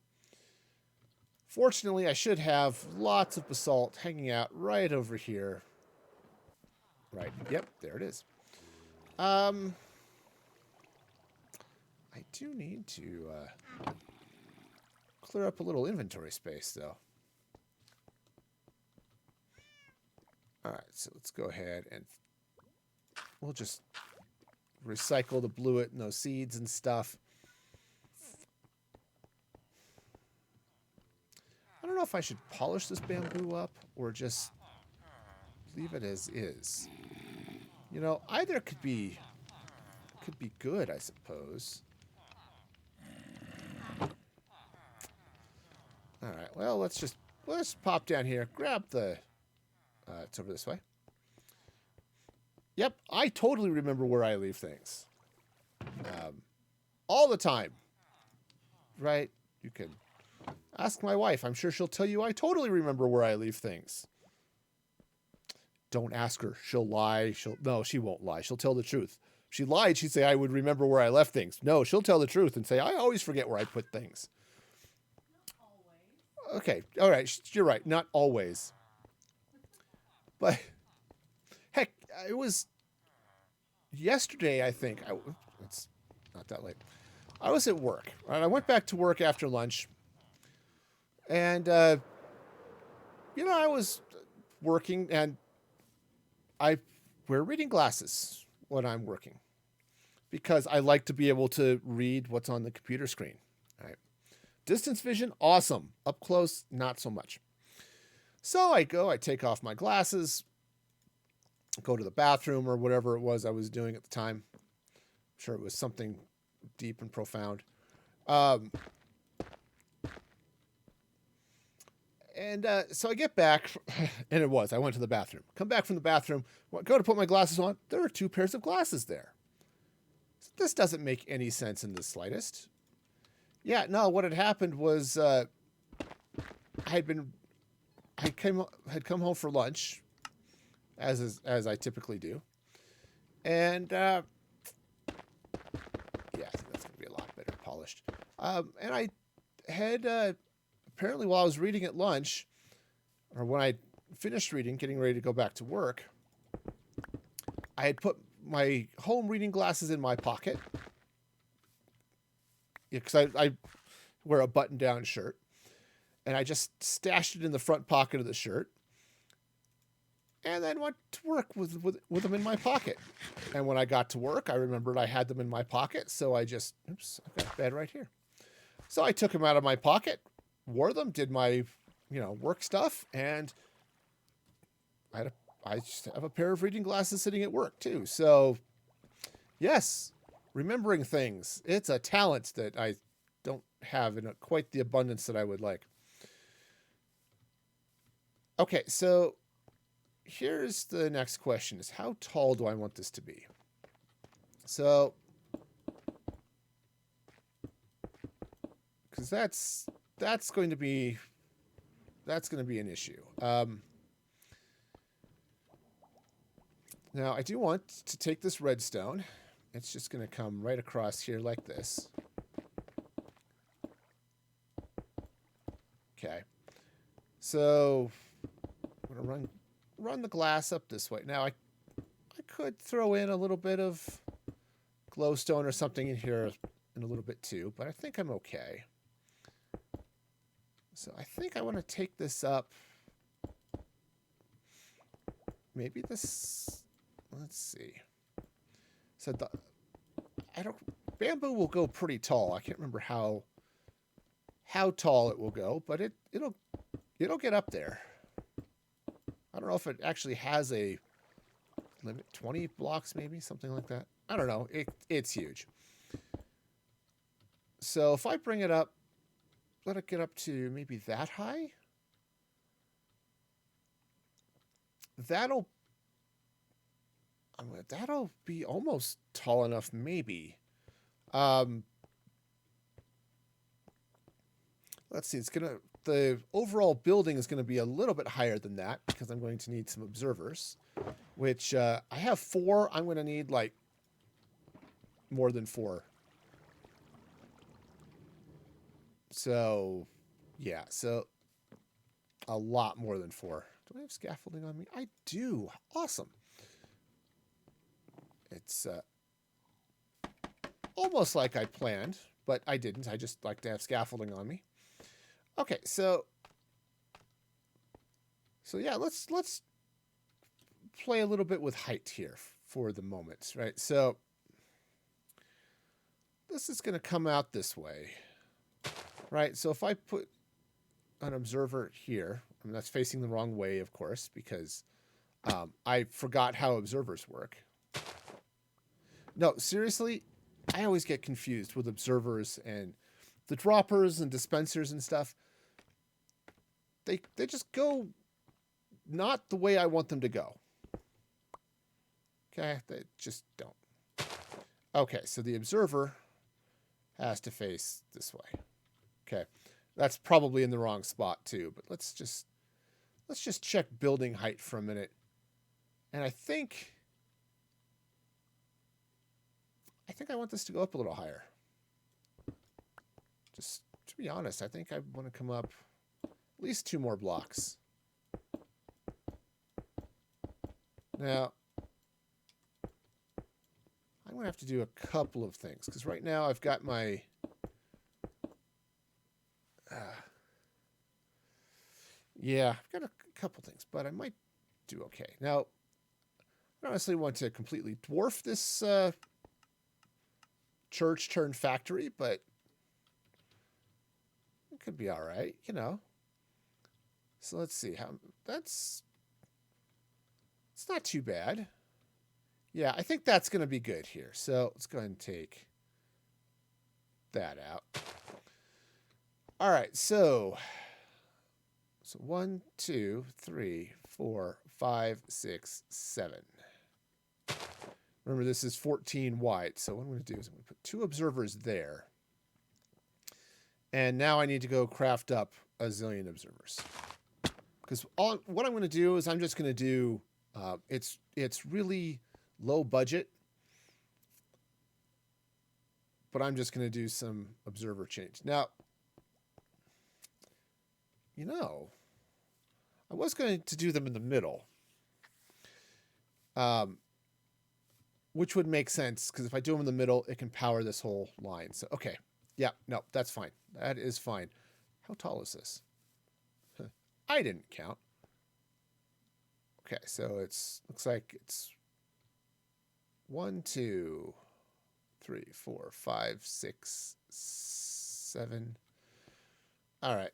fortunately, I should have lots of basalt hanging out right over here. Right. Yep, there it is. I do need to clear up a little inventory space, though. All right, so let's go ahead and we'll just recycle the bluet and those seeds and stuff. I don't know if I should polish this bamboo up or just leave it as is. You know, either could be good, I suppose. All right, well, let's pop down here, grab the it's over this way. Yep, I totally remember where I leave things. All the time. Right? You can ask my wife. I'm sure she'll tell you I totally remember where I leave things. Don't ask her. She'll lie. No, she won't lie. She'll tell the truth. If she lied, she'd say I would remember where I left things. No, she'll tell the truth and say I always forget where I put things. Not always. Okay, all right, you're right. Not always. But, heck, it was yesterday, I think. It's not that late. I was at work. Right? I went back to work after lunch. And, you know, I was working, and I wear reading glasses when I'm working. Because I like to be able to read what's on the computer screen. Right? Distance vision, awesome. Up close, not so much. So I take off my glasses, go to the bathroom or whatever it was I was doing at the time. I'm sure it was something deep and profound. So I get back, and I went to the bathroom. Come back from the bathroom, go to put my glasses on. There are 2 pairs of glasses there. So this doesn't make any sense in the slightest. Yeah, no, what had happened was I had come home for lunch, as I typically do, and yeah, I think that's gonna be a lot better polished. And I had apparently while I was reading at lunch, or when I finished reading, getting ready to go back to work, I had put my home reading glasses in my pocket. Yeah, because I wear a button-down shirt. And I just stashed it in the front pocket of the shirt. And then went to work with them in my pocket. And when I got to work, I remembered I had them in my pocket. So I just, oops, I've got a bed right here. So I took them out of my pocket, wore them, did my, work stuff, and I just have a pair of reading glasses sitting at work too. So yes, remembering things. It's a talent that I don't have in quite the abundance that I would like. Okay, so here's the next question is how tall do I want this to be? So, because that's going to be an issue. Now I do want to take this redstone. It's just going to come right across here like this. Okay. So I'm going to run the glass up this way. Now I could throw in a little bit of glowstone or something in here in a little bit too, but I think I'm okay. So I think I want to take this up. Maybe this. Let's see. So bamboo will go pretty tall. I can't remember how tall it will go, but it'll get up there. I don't know if it actually has a limit, 20 blocks maybe, something like that. I don't know. It's huge. So if I bring it up, let it get up to maybe that high. That'll be almost tall enough, maybe. Let's see. The overall building is gonna be a little bit higher than that because I'm going to need some observers, which I have 4. I'm going to need like more than 4. So, yeah. So a lot more than 4. Do I have scaffolding on me? I do. Awesome. It's almost like I planned, but I didn't. I just like to have scaffolding on me. Okay, so yeah, let's play a little bit with height here for the moment, right? So this is going to come out this way, right? So if I put an observer here, I mean, that's facing the wrong way, of course, because I forgot how observers work. No, seriously, I always get confused with observers and the droppers and dispensers and stuff. They just go not the way I want them to go. Okay, they just don't. Okay, so the observer has to face this way. Okay, that's probably in the wrong spot too, but let's just check building height for a minute. And I think I want this to go up a little higher. Just to be honest, I think I want to come up at least 2 more blocks. Now, I'm going to have to do a couple of things because right now I've got my yeah, I've got a couple things, but I might do okay. Now, I don't necessarily want to completely dwarf this church turned factory, but it could be all right, you know. So let's see how it's not too bad. Yeah, I think that's going to be good here. So let's go ahead and take that out. All right, so 1, 2, 3, 4, 5, 6, 7. Remember, this is 14 wide. So what I'm going to do is I'm going to put 2 observers there. And now I need to go craft up a zillion observers. Because what I'm going to do is I'm just going to do, it's really low budget. But I'm just going to do some observer change. Now, you know, I was going to do them in the middle. Which would make sense, because if I do them in the middle, it can power this whole line. So, okay. Yeah, no, that's fine. That is fine. How tall is this? Huh. I didn't count. Okay, so looks like it's 1, 2, 3, 4, 5, 6, 7. All right.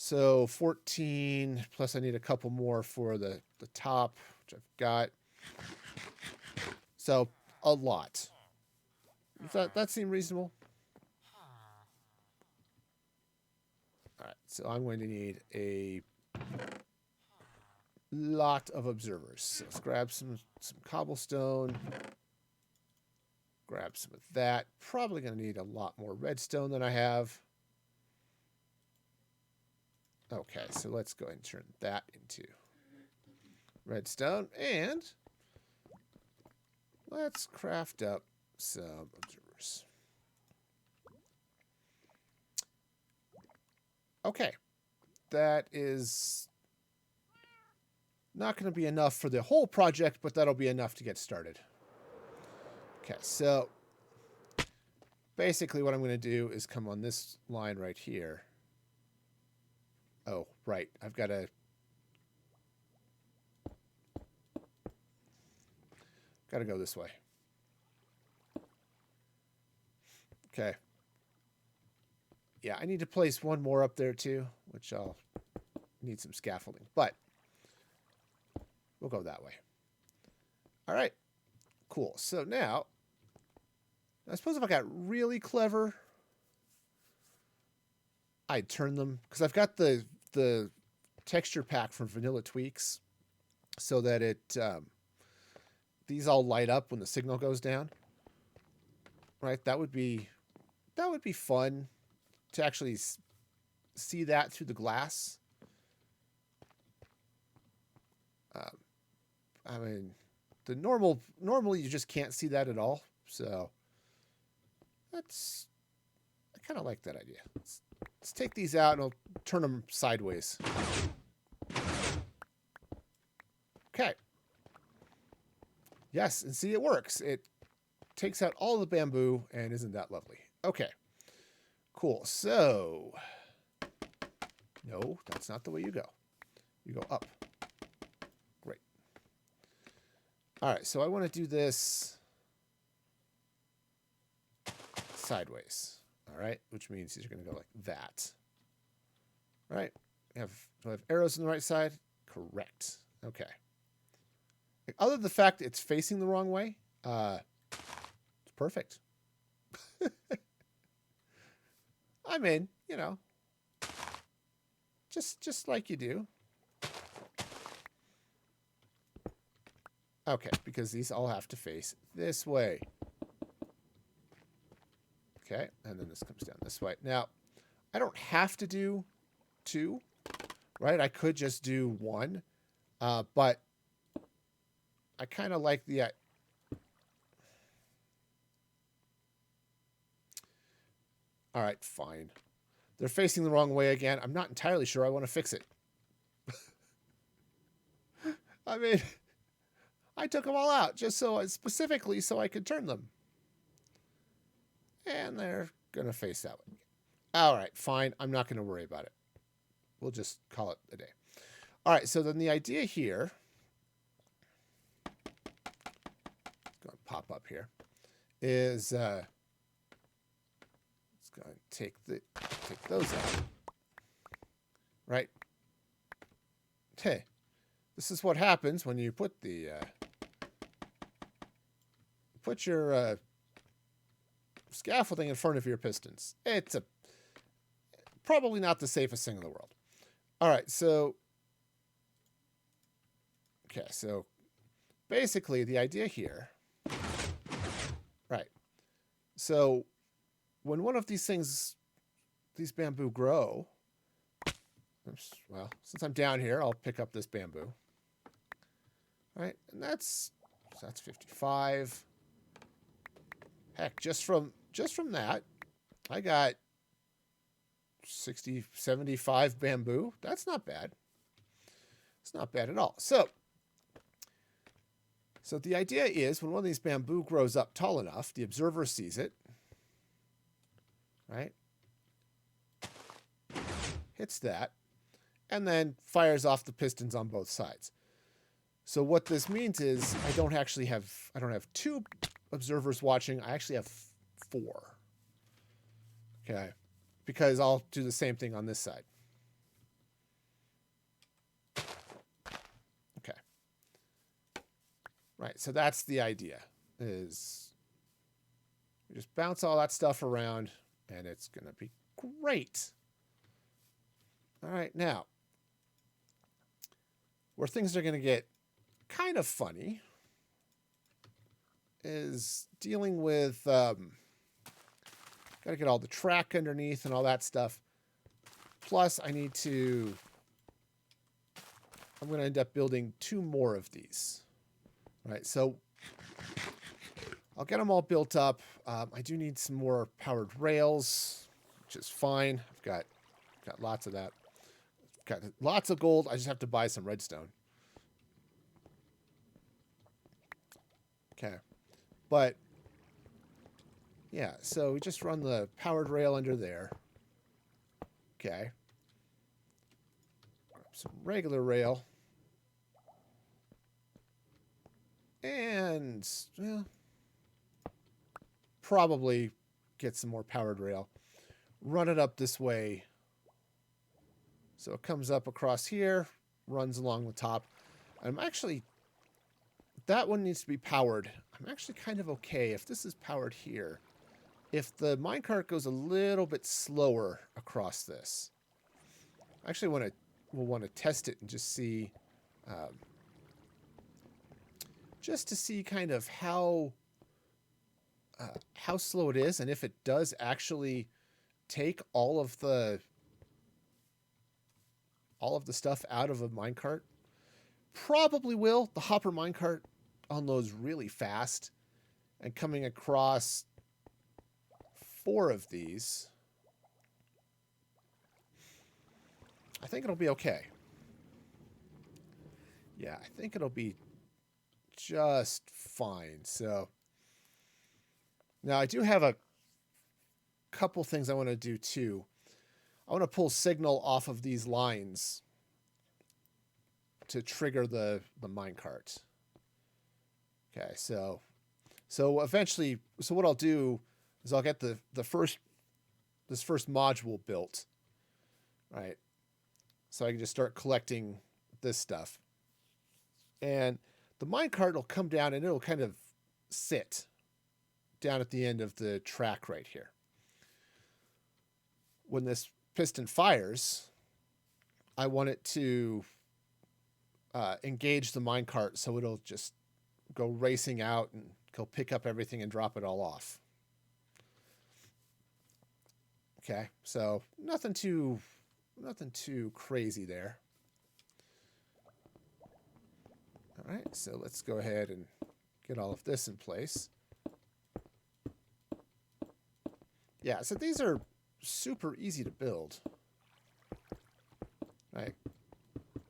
So 14, plus I need a couple more for the top, which I've got. So a lot. Does that seem reasonable? All right, so I'm going to need a lot of observers. So let's grab some cobblestone. Grab some of that. Probably going to need a lot more redstone than I have. Okay, so let's go ahead and turn that into redstone. And let's craft up some observers. Okay, that is not going to be enough for the whole project, but that'll be enough to get started. Okay, so basically what I'm going to do is come on this line right here. Oh, right. I've got to go this way. Okay. Yeah, I need to place one more up there too, which I'll need some scaffolding, but we'll go that way. All right. Cool. So now, I suppose if I got really clever, I'd turn them, because I've got the texture pack from Vanilla Tweaks, so that it these all light up when the signal goes down. Right? That would be fun to actually see that through the glass. I mean, normally you just can't see that at all. So I kind of like that idea. Let's take these out and I'll turn them sideways. Okay. Yes, and see, it works. It takes out all the bamboo, and isn't that lovely? Okay. Cool. So, no, that's not the way you go. You go up. Great. All right, so I want to do this sideways. All right, which means these are going to go like that. All right. Do I have arrows on the right side? Correct. Okay. Other than the fact it's facing the wrong way, it's perfect. I mean, you know, just like you do. Okay, because these all have to face this way. Okay, and then this comes down this way. Now, I don't have to do 2, right? I could just do 1, but I kind of like the... All right, fine. They're facing the wrong way again. I'm not entirely sure I want to fix it. I mean, I took them all out just specifically so I could turn them. And they're going to face that way. All right, fine. I'm not going to worry about it. We'll just call it a day. All right, so then the idea here... Let's go and pop up here. Is... let's go and take those out. Right? Hey, this is what happens when you put the... put your... scaffolding in front of your pistons. It's probably not the safest thing in the world. All right, so... Okay, so basically the idea here... Right. So when one of these things, these bamboo grow... Oops, well, since I'm down here, I'll pick up this bamboo. All right, and that's 55. Heck, just from that, I got 60, 75 bamboo. That's not bad. It's not bad at all. So the idea is when one of these bamboo grows up tall enough, the observer sees it, right? Hits that, and then fires off the pistons on both sides. So what this means is I don't have 2 observers watching. I actually have 4. Okay. Because I'll do the same thing on this side. right, so that's the idea, is you just bounce all that stuff around, and it's going to be great. All right, now, where things are going to get kind of funny is dealing with, got to get all the track underneath and all that stuff. Plus, I'm going to end up building 2 more of these. All right, so I'll get them all built up. I do need some more powered rails, which is fine. I've got lots of that. Got lots of gold. I just have to buy some redstone. Okay. But, yeah, so we just run the powered rail under there. Okay. Some regular rail. And, well, probably get some more powered rail. Run it up this way. So it comes up across here, runs along the top. I'm actually, that one needs to be powered. I'm actually kind of okay if this is powered here. If the minecart goes a little bit slower across this, I actually we'll want to test it and just see, just to see kind of how slow it is, and if it does actually take all of the stuff out of a minecart. Probably will. The hopper minecart unloads really fast, and coming across 4 of these, I think it'll be okay. Yeah, I think it'll be just fine. So now I do have a couple things I want to do too. I want to pull signal off of these lines to trigger the minecart. Okay, so eventually, so what I'll do is I'll get this first module built, right? So I can just start collecting this stuff, and the minecart will come down and it'll kind of sit down at the end of the track right here. When this piston fires, I want it to engage the minecart, so it'll just go racing out and go pick up everything and drop it all off. Okay, so nothing too crazy there. All right, so let's go ahead and get all of this in place. Yeah, so these are super easy to build. Right. I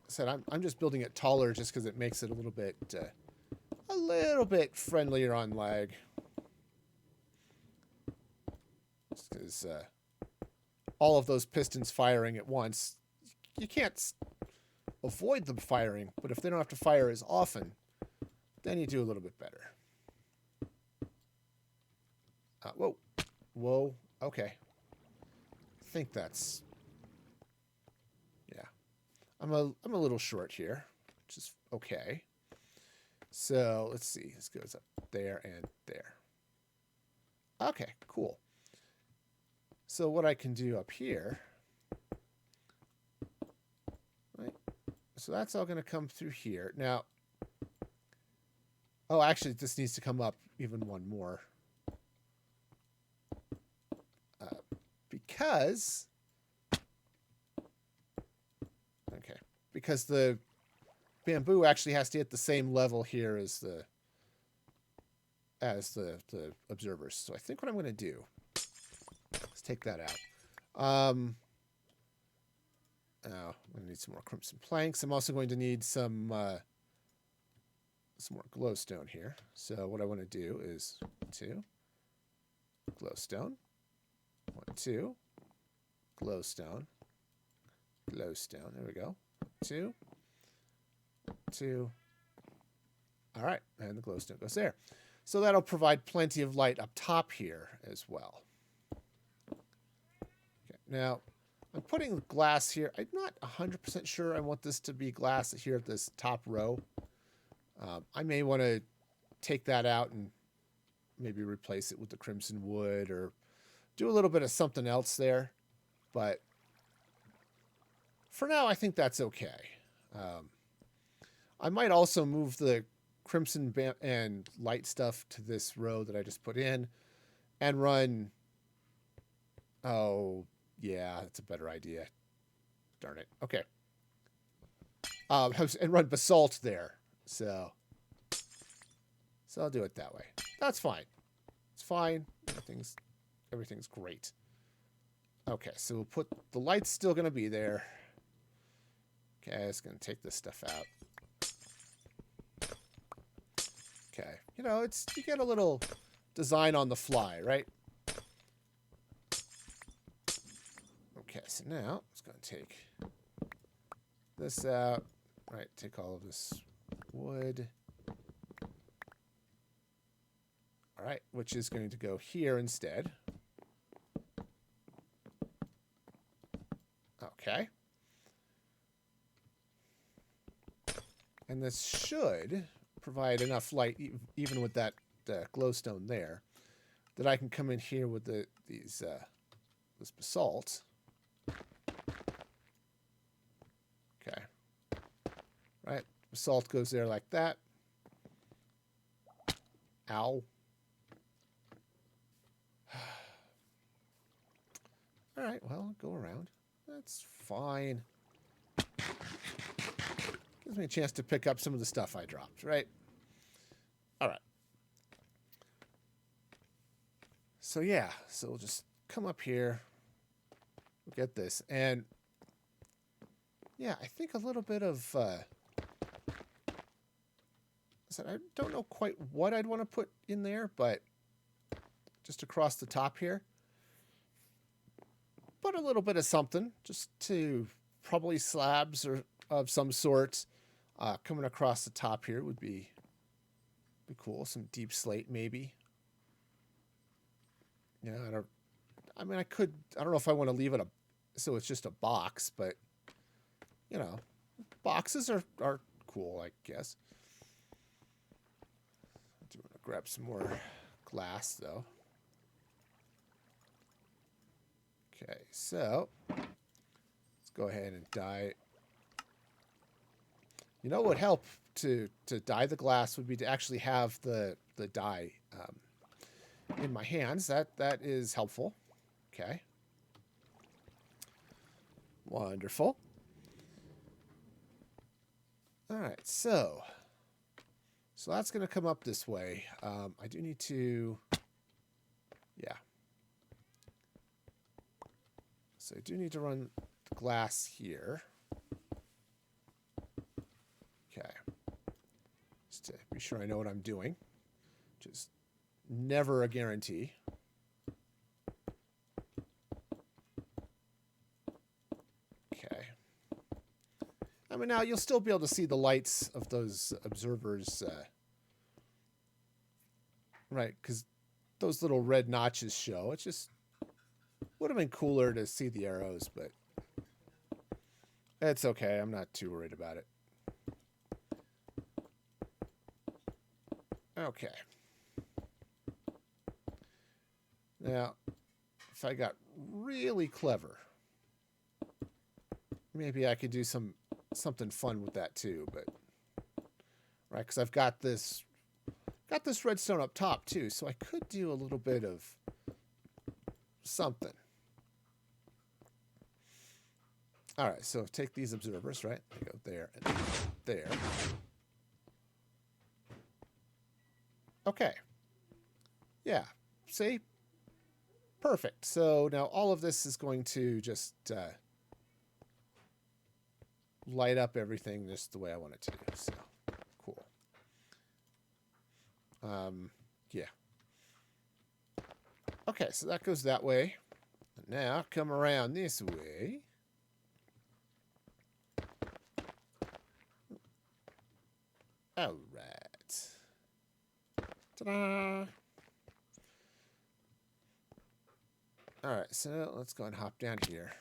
said I'm just building it taller just because it makes it a little bit friendlier on lag. Just because all of those pistons firing at once, you can't avoid them firing, but if they don't have to fire as often, then you do a little bit better. Whoa, okay. I think that's, yeah. I'm a little short here, which is okay. So let's see. This goes up there and there. Okay, cool. So what I can do up here, right? So that's all going to come through here. Now, oh, actually, this needs to come up even one more. Because the bamboo actually has to hit the same level here as the observers. So I think what I'm going to do, let's take that out. I'm going to need some more crimson planks. I'm also going to need some more glowstone here. So what I want to do is 2 glowstone, 1, 2 glowstone, glowstone. There we go. 2, 2. All right, and the glowstone goes there. So that'll provide plenty of light up top here as well. Okay, now I'm putting glass here. I'm not 100% sure I want this to be glass here at this top row. I may want to take that out and maybe replace it with the crimson wood or do a little bit of something else there. But for now, I think that's okay. I might also move the crimson and light stuff to this row that I just put in and run... Oh, yeah, that's a better idea. Darn it. Okay. And run basalt there. So I'll do it that way. That's fine. It's fine. Everything's great. Okay, so we'll put the light's still going to be there. Okay, it's going to take this stuff out. Okay, you know, you get a little design on the fly, right? Okay, so now it's going to take this out. Right, take all of this wood. All right, which is going to go here instead. Okay. And this should provide enough light, even with that glowstone there, that I can come in here with this basalt. Okay. Right, basalt goes there like that. Ow. All right, well, go around. That's fine. Gives me a chance to pick up some of the stuff I dropped, right? All right. So, yeah. So, we'll just come up here. We'll get this. And, yeah, I think a little bit of... I don't know quite what I'd want to put in there, but just across the top here. Put a little bit of something, just to probably slabs or of some sort coming across the top here would be cool. Some deep slate maybe. Yeah, I don't know if I want to leave it so it's just a box, but you know, boxes are cool, I guess. I do want to grab some more glass though. Okay, so let's go ahead and dye. You know what would help to dye the glass would be to actually have the dye in my hands. That is helpful. Okay. Wonderful. All right, so that's going to come up this way. I do need to, yeah. So I do need to run the glass here. Okay. Just to be sure I know what I'm doing. Which is never a guarantee. Okay. I mean, now you'll still be able to see the lights of those observers. Right, because those little red notches show. It's just... would have been cooler to see the arrows, but it's okay. I'm not too worried about it. Okay. Now, if I got really clever, maybe I could do something fun with that too, but right, because I've got this redstone up top too, so I could do a little bit of something. All right, so take these observers, right? They go there and there. Okay. Yeah, see? Perfect. So now all of this is going to just light up everything just the way I want it to do. So, cool. Yeah. Okay, so that goes that way. And now come around this way. All right. Ta-da! All right, so let's go and hop down here.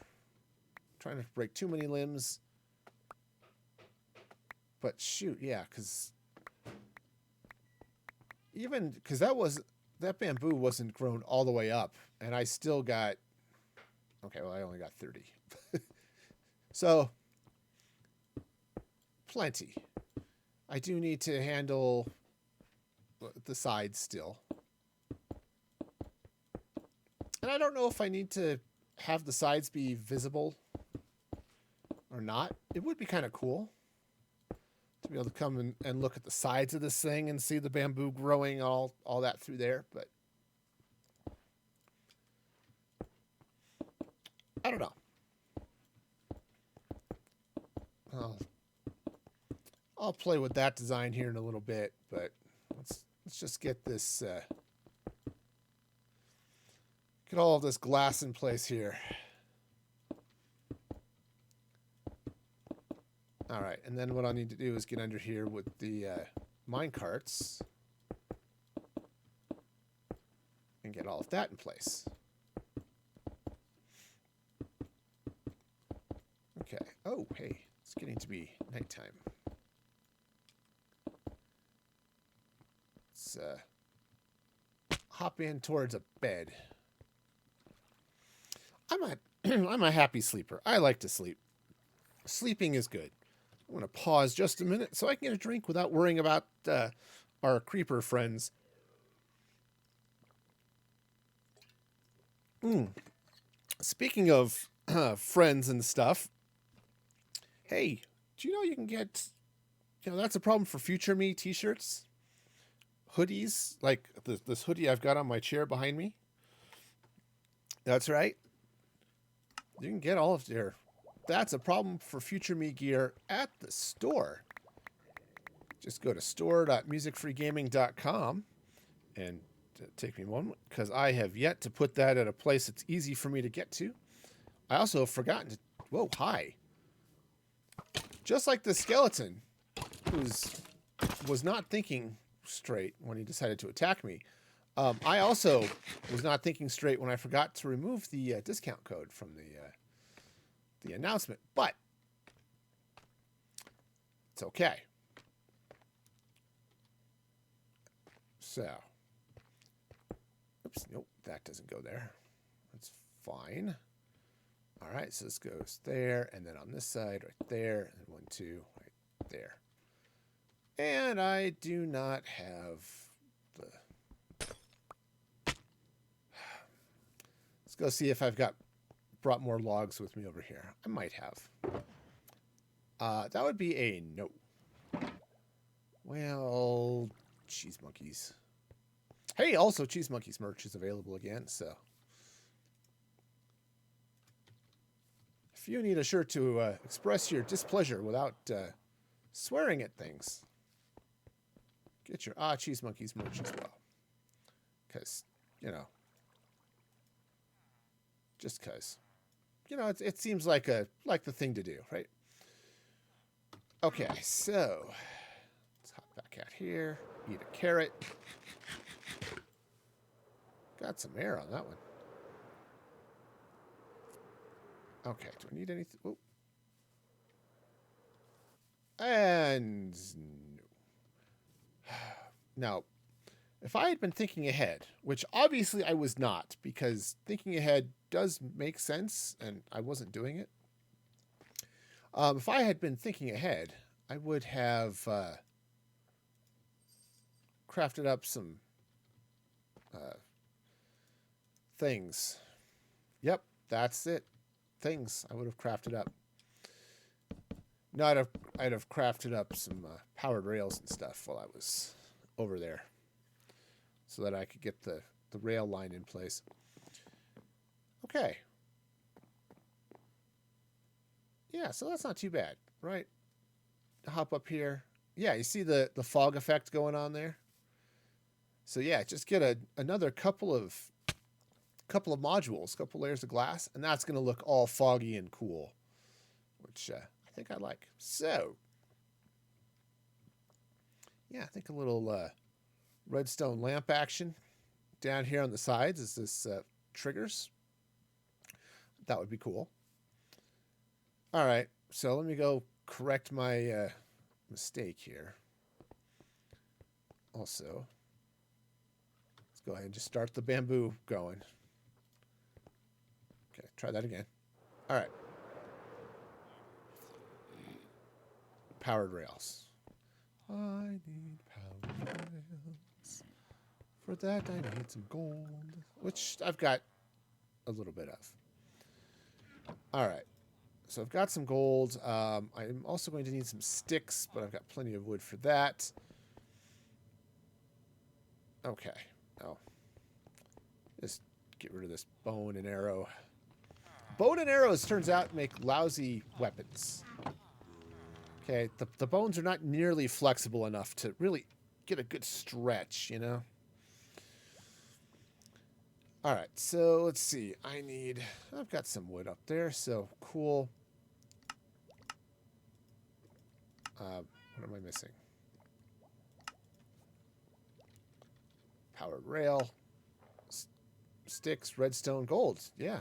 Trying to break too many limbs. But shoot, yeah, because even because that bamboo wasn't grown all the way up, and I still got. Okay, well, I only got 30. So, plenty. I do need to handle the sides still. And I don't know if I need to have the sides be visible or not. It would be kind of cool to be able to come and look at the sides of this thing and see the bamboo growing all that through there, but I don't know. I'll play with that design here in a little bit, but let's just get this get all of this glass in place here. All right, and then what I need to do is get under here with the mine carts and get all of that in place. Okay. Oh, hey, it's getting to be nighttime. Let's hop in towards a bed. I'm a happy sleeper. I like to sleep. Sleeping is good. I'm going to pause just a minute so I can get a drink without worrying about our creeper friends. Speaking of friends and stuff, hey, do you know you can get, that's a problem for Future Me t-shirts? Hoodies, like this hoodie I've got on my chair behind me. That's right. You can get all of their That's a Problem for Future Me gear at the store. Just go to store.musicfreegaming.com and take me a moment because I have yet to put that at a place that's easy for me to get to. I also have forgotten to... Whoa, hi. Just like the skeleton, who was not thinking straight when he decided to attack me. I also was not thinking straight when I forgot to remove the discount code from the announcement, but it's okay. So, oops, nope, that doesn't go there. That's fine. All right, so this goes there, and then on this side, right there, and 1, 2, right there. And I do not have the... Let's go see if I've brought more logs with me over here. I might have. That would be a no. Well, Cheese Monkeys. Hey, also Cheese Monkeys merch is available again, so if you need a shirt to express your displeasure without swearing at things, get your Cheese Monkeys merch as well. Because, just because. It seems like the thing to do, right? Okay, so let's hop back out here, eat a carrot. Got some air on that one. Okay, do I need anything? Oh. And no. Now, if I had been thinking ahead, which obviously I was not, because thinking ahead does make sense, and I wasn't doing it. If I had been thinking ahead, I would have crafted up some things. Yep, that's it. Things I would have crafted up. No, I'd have crafted up some powered rails and stuff while I was over there, so that I could get the rail line in place. Okay. Yeah, so that's not too bad, right? Hop up here. Yeah, you see the fog effect going on there? So yeah, just get another couple of modules, couple layers of glass, and that's going to look all foggy and cool, which I think I like. So, yeah, I think a little redstone lamp action down here on the sides is this triggers. That would be cool. All right, so let me go correct my mistake here. Also, Go ahead and just start the bamboo going. Okay, try that again. All right. Powered rails. I need powered rails. For that, I need some gold, which I've got a little bit of. All right. So I've got some gold. I'm also going to need some sticks, but I've got plenty of wood for that. Okay. Oh. Just get rid of this bone and arrow. Bone and arrows, turns out, make lousy weapons. Okay, the bones are not nearly flexible enough to really get a good stretch, you know? All right, so let's see. I've got some wood up there, so cool. What am I missing? Powered rail. Sticks, redstone, gold. Yeah.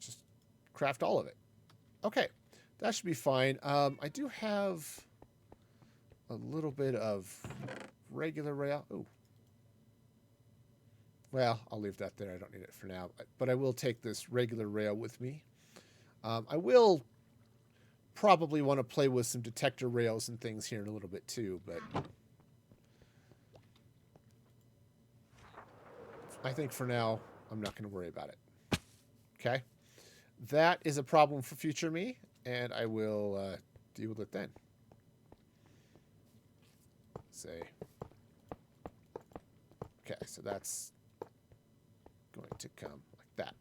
Just craft all of it. Okay, that should be fine. I do have a little bit of regular rail. Ooh. Well, I'll leave that there. I don't need it for now. But I will take this regular rail with me. I will probably want to play with some detector rails and things here in a little bit too, but I think for now, I'm not going to worry about it. Okay? That is a problem for future me, and I will deal with it then. Say. Okay, so that's going to come like that.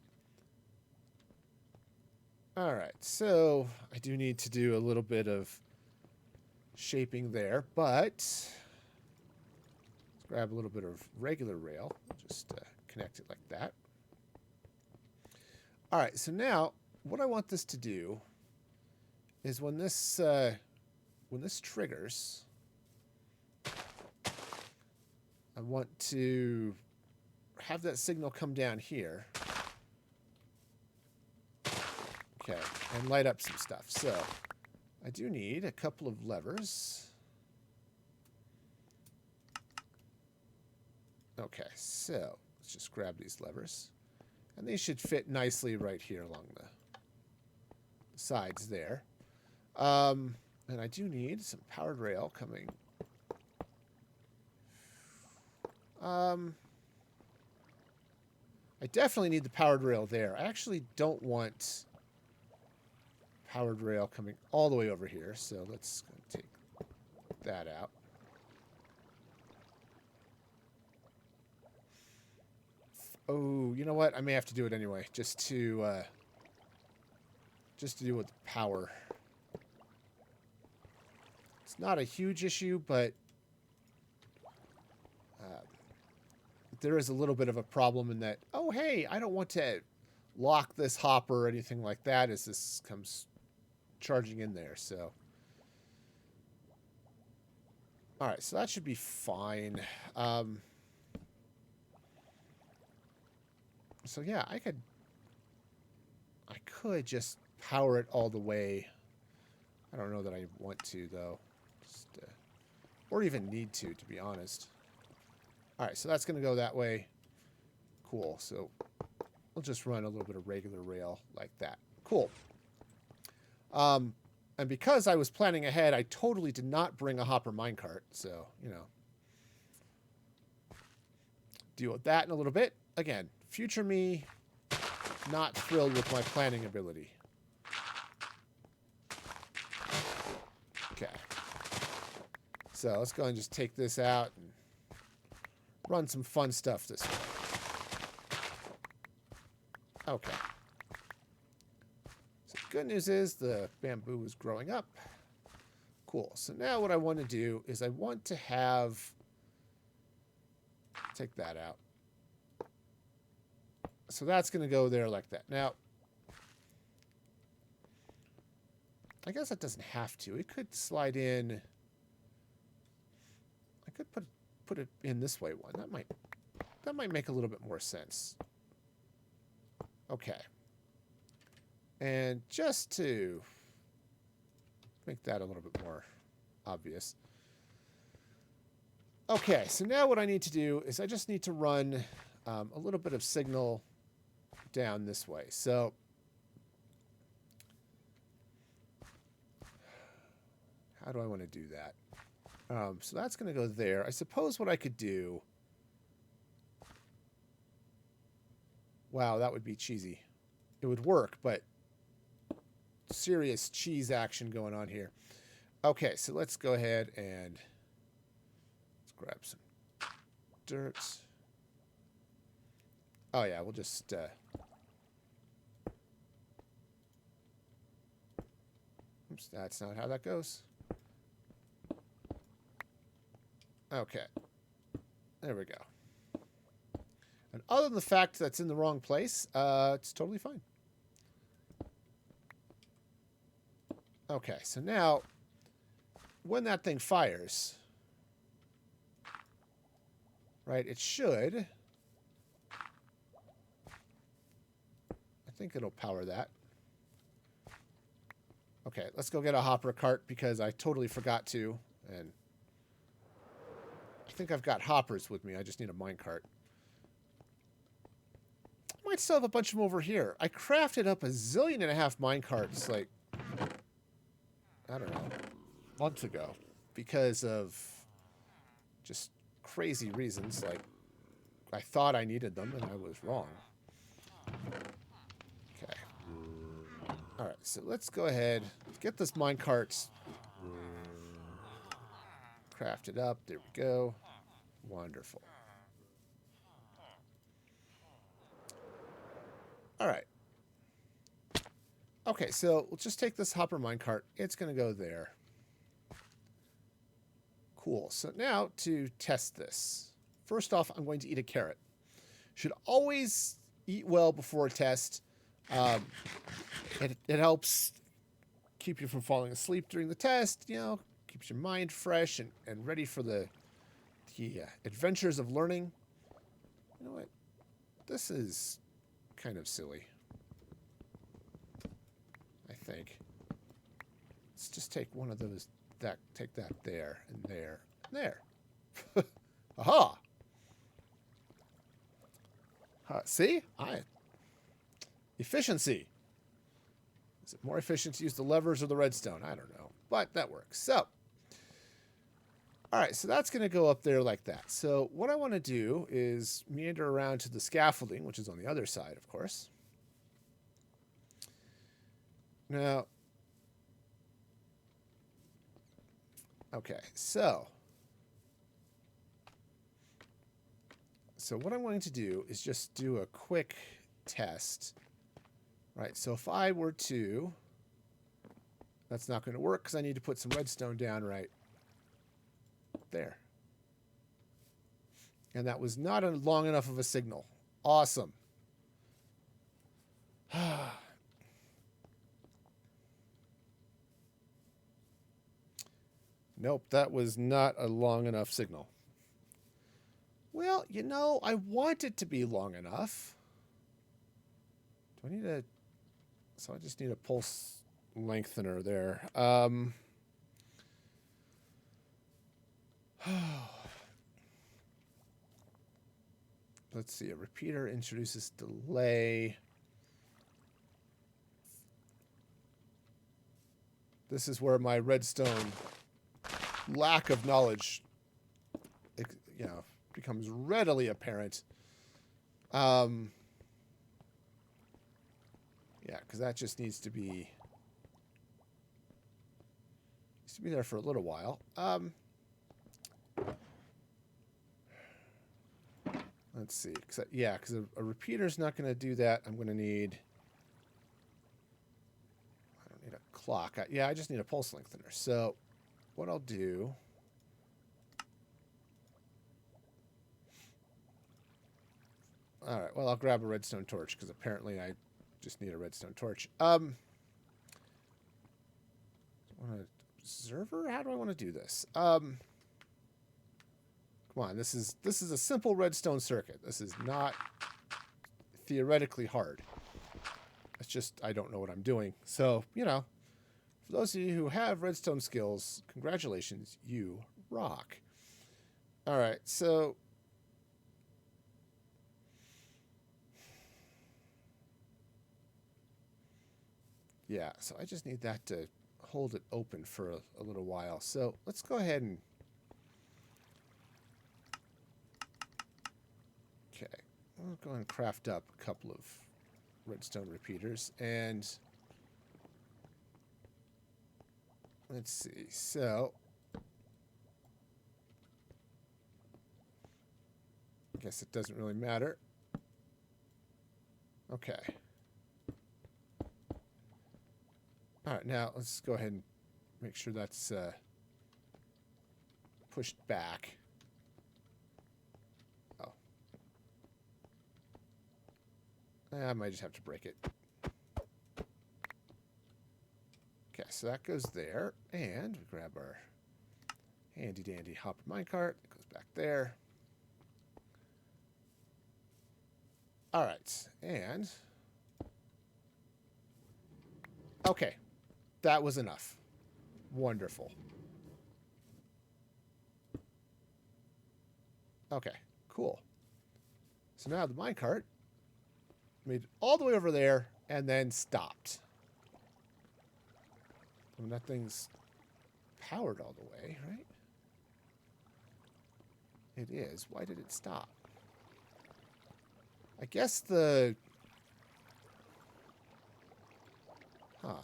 All right, so I do need to do a little bit of shaping there, but let's grab a little bit of regular rail. Just connect it like that. All right, so now what I want this to do is when this triggers, I want to have that signal come down here. Okay, and light up some stuff. So I do need a couple of levers. Okay, so let's just grab these levers. And these should fit nicely right here along the sides there. And I do need some powered rail coming. I definitely need the powered rail there. I actually don't want powered rail coming all the way over here, so let's take that out. Oh, you know what? I may have to do it anyway, just to deal with the power. It's not a huge issue, but there is a little bit of a problem in that, oh, hey, I don't want to lock this hopper or anything like that as this comes charging in there, so. All right, so that should be fine. So yeah, I could just power it all the way. I don't know that I want to, though. Just, or even need to be honest. All right, so that's going to go that way. Cool. So we'll just run a little bit of regular rail like that. Cool. And because I was planning ahead, I totally did not bring a hopper minecart. So, you know, deal with that in a little bit. Again, future me, not thrilled with my planning ability. Okay. So let's go and just take this out and run some fun stuff this way. Okay. So the good news is the bamboo is growing up. Cool. So now what I want to do is I want to have... Take that out. So that's going to go there like that. Now, I guess that doesn't have to. It could slide in. I could put it in this way one. That might make a little bit more sense. Okay. And just to make that a little bit more obvious. Okay, so now what I need to do is I just need to run a little bit of signal down this way. So how do I want to do that? So that's going to go there. I suppose what I could do... Wow, that would be cheesy. It would work, but serious cheese action going on here. Okay, so let's go ahead and let's grab some dirt. Oh yeah, we'll just oops, that's not how that goes. Okay, there we go. And other than the fact that's in the wrong place, it's totally fine. Okay, so now, when that thing fires, right, it should... I think it'll power that. Okay, let's go get a hopper cart because I totally forgot to, and I think I've got hoppers with me. I just need a minecart. I might still have a bunch of them over here. I crafted up 1.5 zillion minecarts, like, I don't know, months ago because of just crazy reasons. Like, I thought I needed them and I was wrong. Okay. All right, so let's go ahead, get this minecart crafted up. There we go. Wonderful. All right. Okay, so we'll just take this hopper minecart. It's going to go there. Cool. So now to test this. First off, I'm going to eat a carrot. Should always eat well before a test. It helps keep you from falling asleep during the test. You know, keeps your mind fresh and ready for the adventures of learning. You know what? This is kind of silly. I think. Let's just take one of those. Take that there and there and there. Aha! See? Efficiency. Is it more efficient to use the levers or the redstone? I don't know, but that works. So, all right, so that's going to go up there like that. So what I want to do is meander around to the scaffolding, which is on the other side, of course. Now, okay, so what I'm going to do is just do a quick test. Right, so if I were to, that's not going to work because I need to put some redstone down right there. And that was not long enough of a signal. Awesome. Nope, that was not a long enough signal. Well, you know, I want it to be long enough. Do I need a... So I just need a pulse lengthener there. Let's see. A repeater introduces delay. This is where my redstone lack of knowledge, you know, becomes readily apparent. Yeah, because that just needs to be there for a little while. Let's see. Yeah, because a repeater's not going to do that. I'm going to need... I don't need a clock. Yeah, I just need a pulse lengthener. So what I'll do... All right, well, I'll grab a redstone torch because apparently I just need a redstone torch. Want an observer? How do I want to do this? Come on, this is a simple redstone circuit. This is not theoretically hard. It's just I don't know what I'm doing. So, you know, for those of you who have redstone skills, congratulations, you rock. All right, so yeah, so I just need that to hold it open for a little while. So let's go ahead and okay, we'll go and craft up a couple of redstone repeaters and let's see. So I guess it doesn't really matter. Okay. All right, now let's go ahead and make sure that's pushed back. Oh. I might just have to break it. Okay, so that goes there, and we grab our handy-dandy hopper minecart. It goes back there. All right, and okay, that was enough. Wonderful. Okay, cool. So now the minecart made it all the way over there and then stopped. I mean, that thing's powered all the way, right? It is. Why did it stop? I guess the... Huh.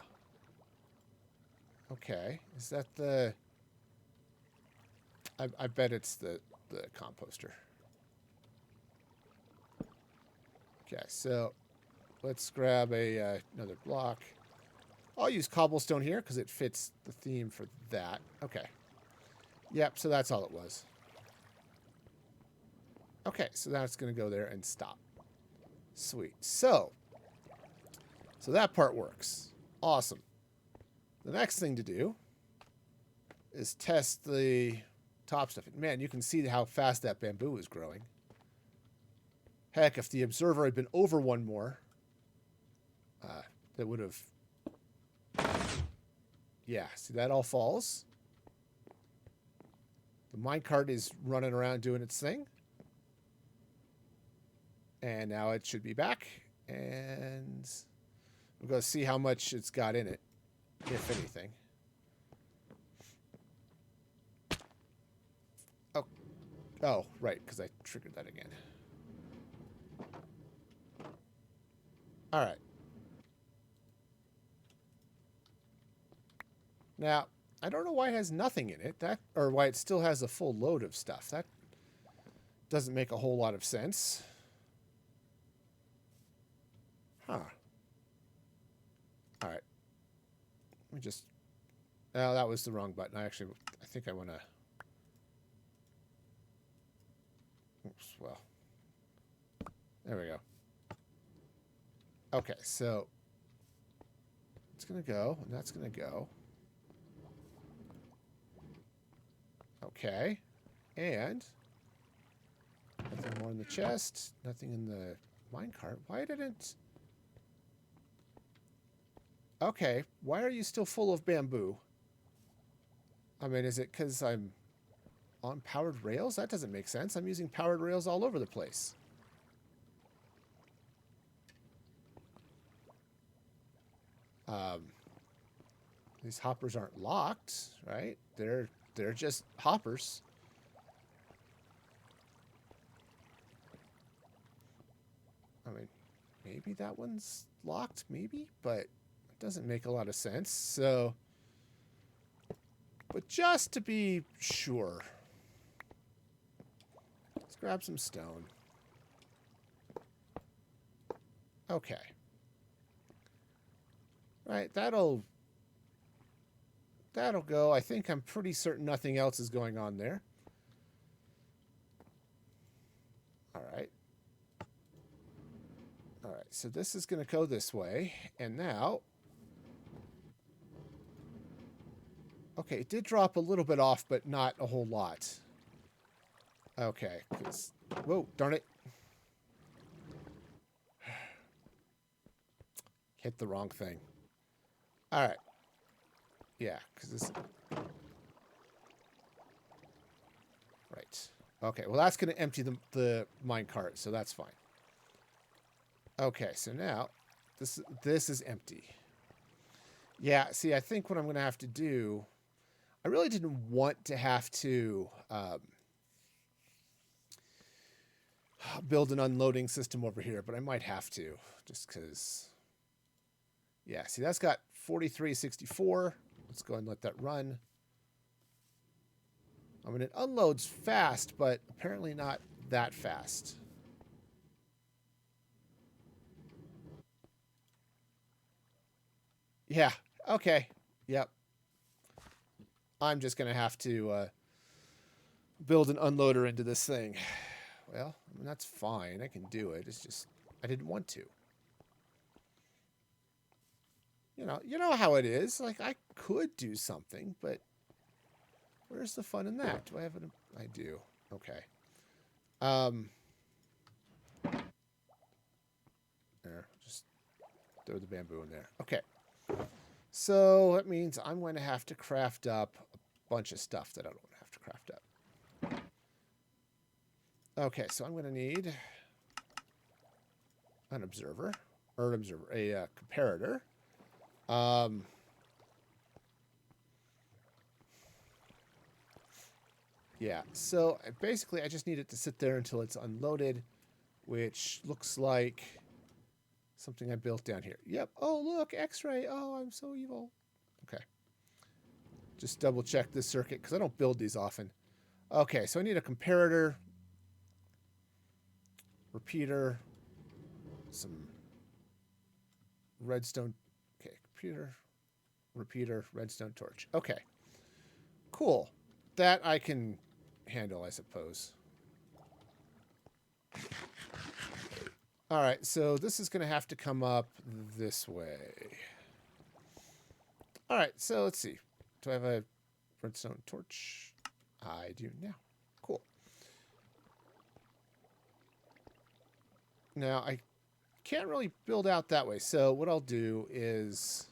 Okay. Is that the... I bet it's the composter. Okay, so let's grab a another block. I'll use cobblestone here because it fits the theme for that. Okay. Yep, so that's all it was. Okay, so now it's going to go there and stop. Sweet. So that part works. Awesome. The next thing to do is test the top stuff. Man, you can see how fast that bamboo is growing. Heck, if the observer had been over one more, that would have... Yeah, see, that all falls. The minecart is running around doing its thing. And now it should be back. And we're going to see how much it's got in it, if anything. Oh, right, because I triggered that again. All right. Now, I don't know why it has nothing in it, or why it still has a full load of stuff. That doesn't make a whole lot of sense. Huh. All right. Let me just... Oh, that was the wrong button. I think I want to... Oops, well. There we go. Okay, so it's going to go, and that's going to go. Okay. And nothing more in the chest, nothing in the minecart. Why didn't... Okay, why are you still full of bamboo? I mean, is it because I'm on powered rails? That doesn't make sense. I'm using powered rails all over the place. These hoppers aren't locked, right? They're just hoppers. I mean, maybe that one's locked, maybe, but it doesn't make a lot of sense. So, but just to be sure, let's grab some stone. Okay. Right, that'll go. I think I'm pretty certain nothing else is going on there. All right. All right, so this is going to go this way. And now... Okay, it did drop a little bit off, but not a whole lot. Okay, because... Whoa, darn it. Hit the wrong thing. All right. Yeah, because this... Right. Okay, well, that's going to empty the minecart, so that's fine. Okay, so now this is empty. Yeah, see, I think what I'm going to have to do... I really didn't want to have to build an unloading system over here, but I might have to, just because... Yeah, see, that's got 4364. Let's go ahead and let that run. I mean, it unloads fast, but apparently not that fast. Yeah, okay. Yep. I'm just going to have to build an unloader into this thing. Well, I mean, that's fine. I can do it. It's just I didn't want to. You know how it is. Like, I could do something, but where's the fun in that? Do I have an... I do. Okay. There, just throw the bamboo in there. Okay. So that means I'm going to have to craft up a bunch of stuff that I don't have to craft up. Okay, so I'm going to need an observer, or a comparator. Yeah, so basically I just need it to sit there until it's unloaded, which looks like something I built down here. Yep. Oh, look, X-ray. Oh, I'm so evil. Okay. Just double check this circuit because I don't build these often. Okay, so I need a comparator, repeater, some redstone. Okay, computer, repeater, redstone torch. Okay, cool. That I can handle, I suppose. All right, so this is going to have to come up this way. All right, so let's see. Do I have a redstone torch? I do now. Cool. Now, I can't really build out that way, so what I'll do is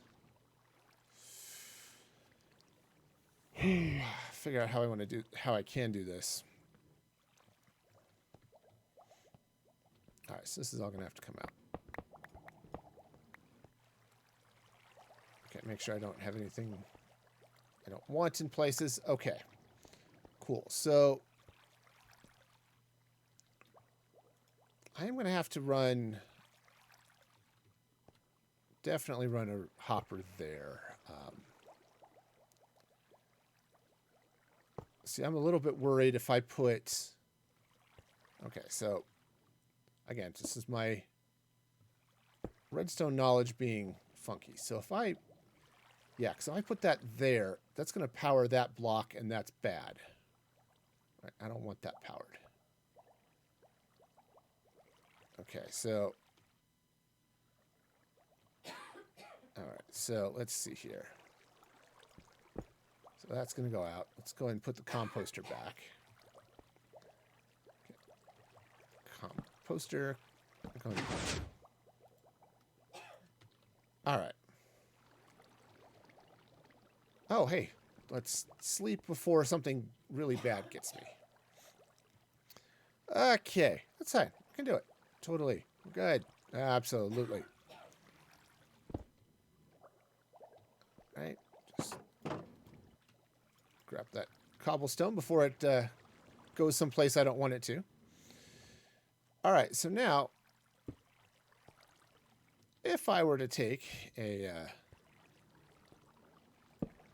figure out how I can do this. All right, so this is all going to have to come out. Okay, make sure I don't have anything I don't want in places. Okay, cool. So I am going to have to definitely run a hopper there. See, I'm a little bit worried if I put... Okay, so again, this is my redstone knowledge being funky. So if I... Yeah, because if I put that there, that's going to power that block, and that's bad. Right, I don't want that powered. Okay, so... All right, so let's see here. So that's going to go out. Let's go ahead and put the composter back. Okay. Composter. All right. Oh, hey. Let's sleep before something really bad gets me. Okay. That's fine. I can do it. Totally. Good. Absolutely. All right. Just grab that cobblestone before it goes someplace I don't want it to. All right. So now, if I were to take a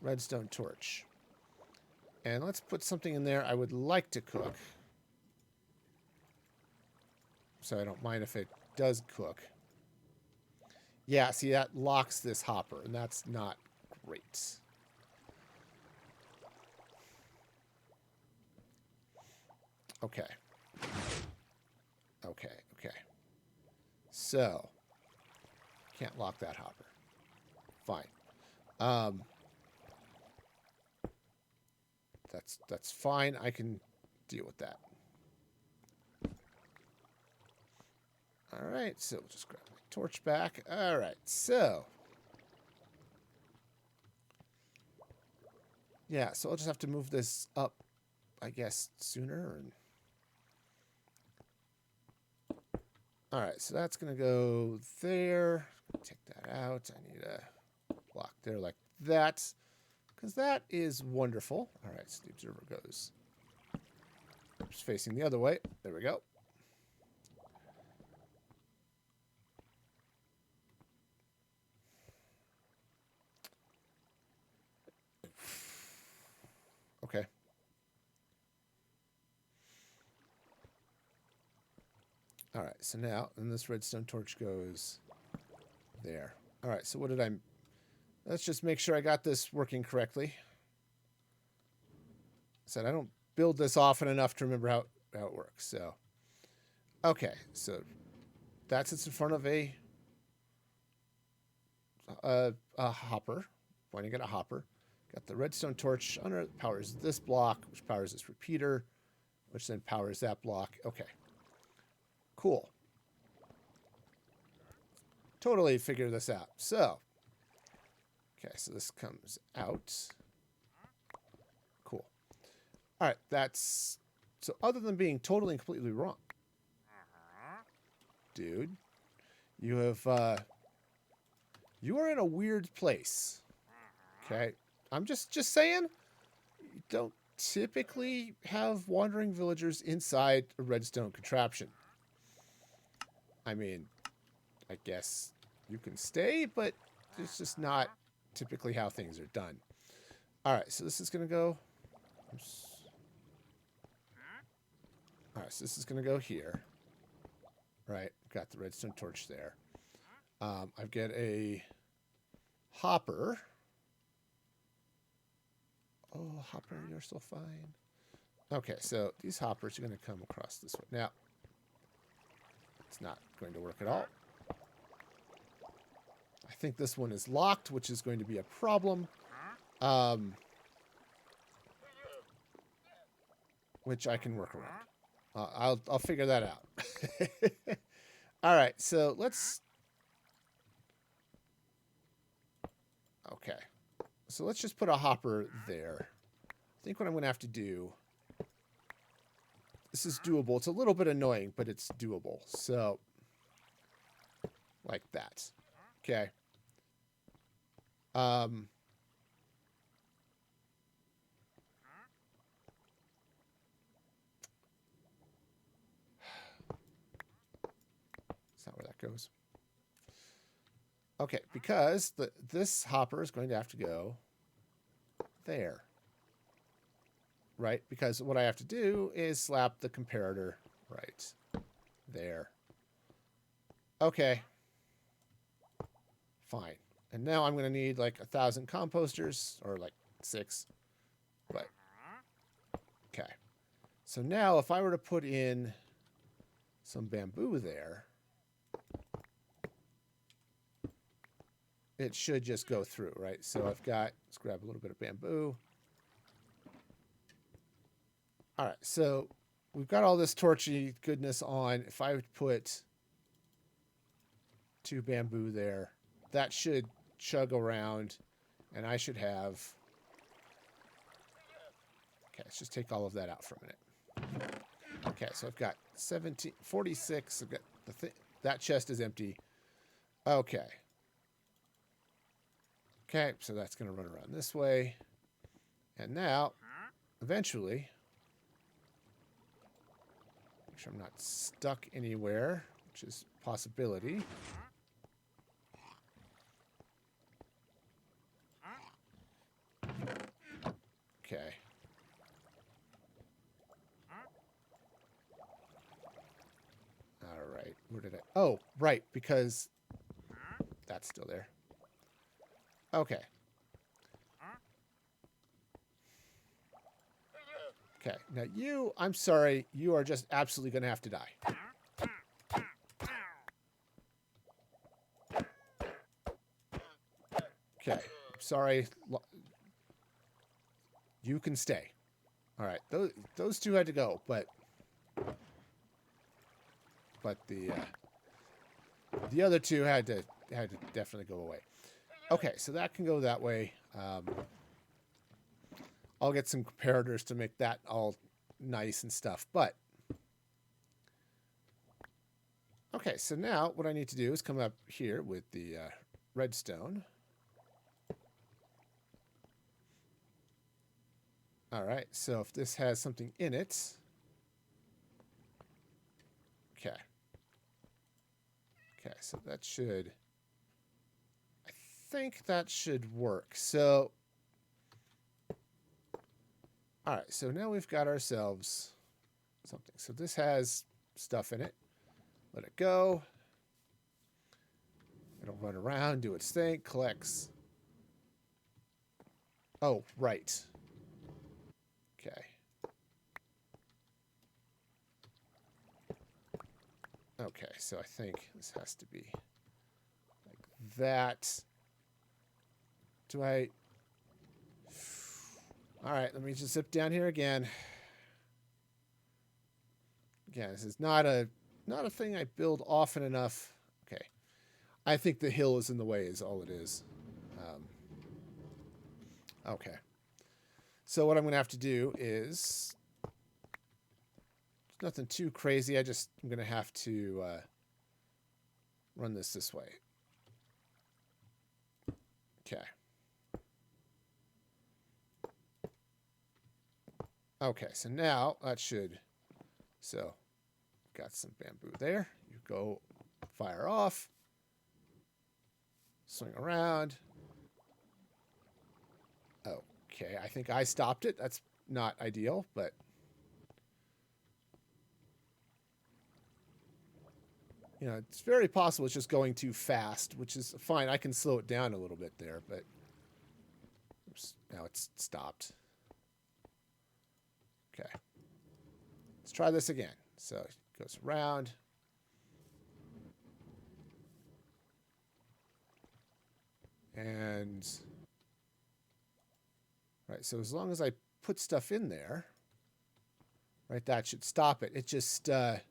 redstone torch, and let's put something in there I would like to cook, so I don't mind if it does cook. Yeah, see, that locks this hopper, and that's not great. Okay. Okay. So, can't lock that hopper. Fine. That's fine. I can deal with that. All right, so we'll just grab my torch back. All right, so yeah, so I'll just have to move this up, I guess, sooner. And All right, so that's going to go there. Take that out. I need a block there like that, because that is wonderful. All right, so the observer goes just facing the other way. There we go. Okay. All right, so now, and this redstone torch goes there. All right, so what did I... Let's just make sure I got this working correctly. I said I don't build this often enough to remember how it works, so... Okay, so that sits in front of a hopper, pointing at a hopper. Got the redstone torch under it, powers this block, which powers this repeater, which then powers that block. Okay. Cool. Totally figure this out. So, okay, so this comes out. Cool. All right, that's... So other than being totally and completely wrong, dude, you have, you are in a weird place. Okay? I'm just saying, you don't typically have wandering villagers inside a redstone contraption. I mean, I guess you can stay, but it's just not typically how things are done. All right, so this is going to go... All right, so this is going to go here. Right, got the redstone torch there. I've got a hopper. Oh, hopper, you're still fine. Okay, so these hoppers are going to come across this way. Now, it's not going to work at all. I think this one is locked, which is going to be a problem. Which I can work around. I'll figure that out. All right, so let's... Okay. So let's just put a hopper there. I think what I'm going to have to do... This is doable. It's a little bit annoying, but it's doable. So, like that. Okay. That's not where that goes. Okay, because this hopper is going to have to go there. Right? Because what I have to do is slap the comparator right there. Okay. Fine. And now I'm going to need like 1,000 composters, or like 6. But, okay. So now if I were to put in some bamboo there, it should just go through, right? So I've got, let's grab a little bit of bamboo. All right, so we've got all this torchy goodness on. If I would put 2 bamboo there, that should chug around, and I should have... Okay, let's just take all of that out for a minute. Okay, so I've got 46. I've got that chest is empty. Okay. Okay, so that's going to run around this way. And now, eventually... Make sure I'm not stuck anywhere, which is a possibility. Okay. All right. Where did I... Oh, right, because that's still there. Okay. Okay, now you, I'm sorry, you are just absolutely going to have to die. Okay, sorry. You can stay. All right, those 2 had to go, but the other 2 had to definitely go away. Okay, so that can go that way. I'll get some comparators to make that all nice and stuff, but... Okay, so now what I need to do is come up here with the redstone. All right, so if this has something in it. Okay. Okay, so that should, I think that should work. So, all right, so now we've got ourselves something. So this has stuff in it. Let it go. It'll run around, do its thing, collects. Oh, right. Okay. Okay, so I think this has to be like that. Do I... All right, let me just zip down here again. Again, this is not a thing I build often enough. Okay. I think the hill is in the way is all it is. Okay. So what I'm going to have to do is... nothing too crazy. I'm going to have to run this way. Okay. Okay, so now that should... So, got some bamboo there. You go fire off. Swing around. Okay, I think I stopped it. That's not ideal, but... You know, it's very possible it's just going too fast, which is fine. I can slow it down a little bit there, but... Oops, now it's stopped. Okay. Let's try this again. So it goes around. And... Right, so as long as I put stuff in there, right, that should stop it. It just... I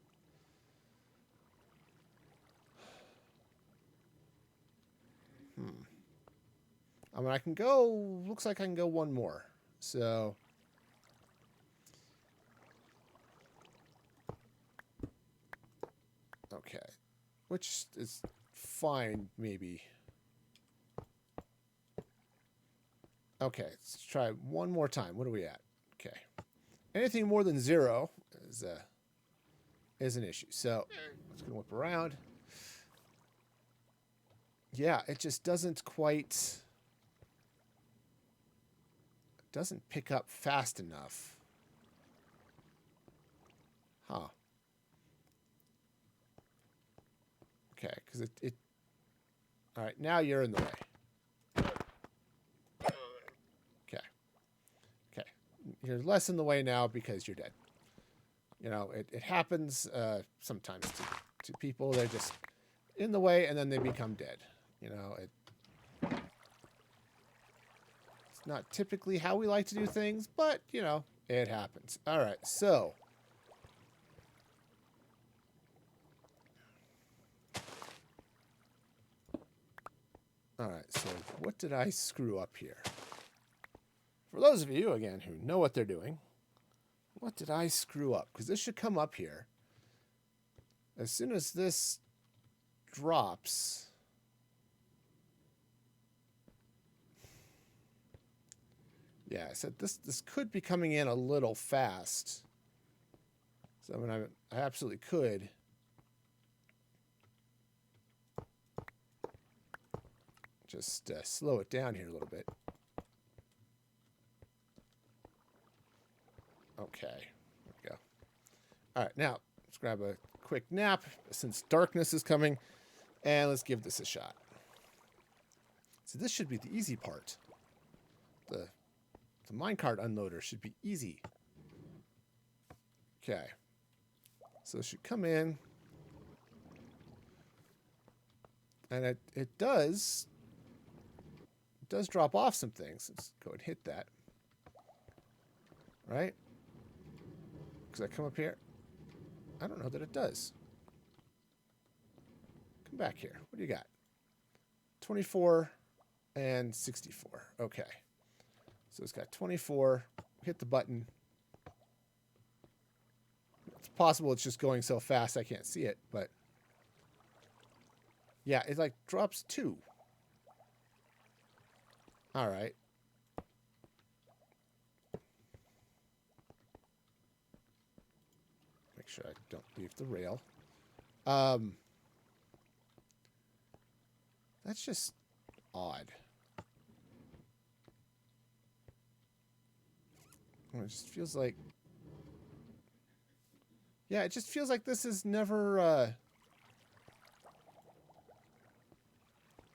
mean, I can go... Looks like I can go one more. So... Okay. Which is fine, maybe. Okay, let's try one more time. What are we at? Okay. Anything more than 0 is an issue. So, it's going to whip around. Yeah, it just doesn't quite... doesn't pick up fast enough. Huh. Okay, because it... All right, now you're in the way. Okay. Okay. You're less in the way now because you're dead. You know, it happens sometimes to people. They're just in the way and then they become dead. You know, it's not typically how we like to do things, but, you know, it happens. All right, so... All right, so what did I screw up here? For those of you, again, who know what they're doing, what did I screw up? Because this should come up here. As soon as this drops... Yeah, I said this could be coming in a little fast. So, I mean, I absolutely could... just slow it down here a little bit. Okay, there we go. All right, now let's grab a quick nap since darkness is coming, and let's give this a shot. So this should be the easy part. The minecart unloader should be easy. Okay, so it should come in, and it does drop off some things. Let's go and hit that. Right? Because I come up here. I don't know that it does. Come back here. What do you got? 24 and 64. Okay. So it's got 24. Hit the button. It's possible it's just going so fast I can't see it, but... Yeah, it like drops 2. All right. Make sure I don't leave the rail. That's just odd. It just feels like... Yeah, it just feels like this is never...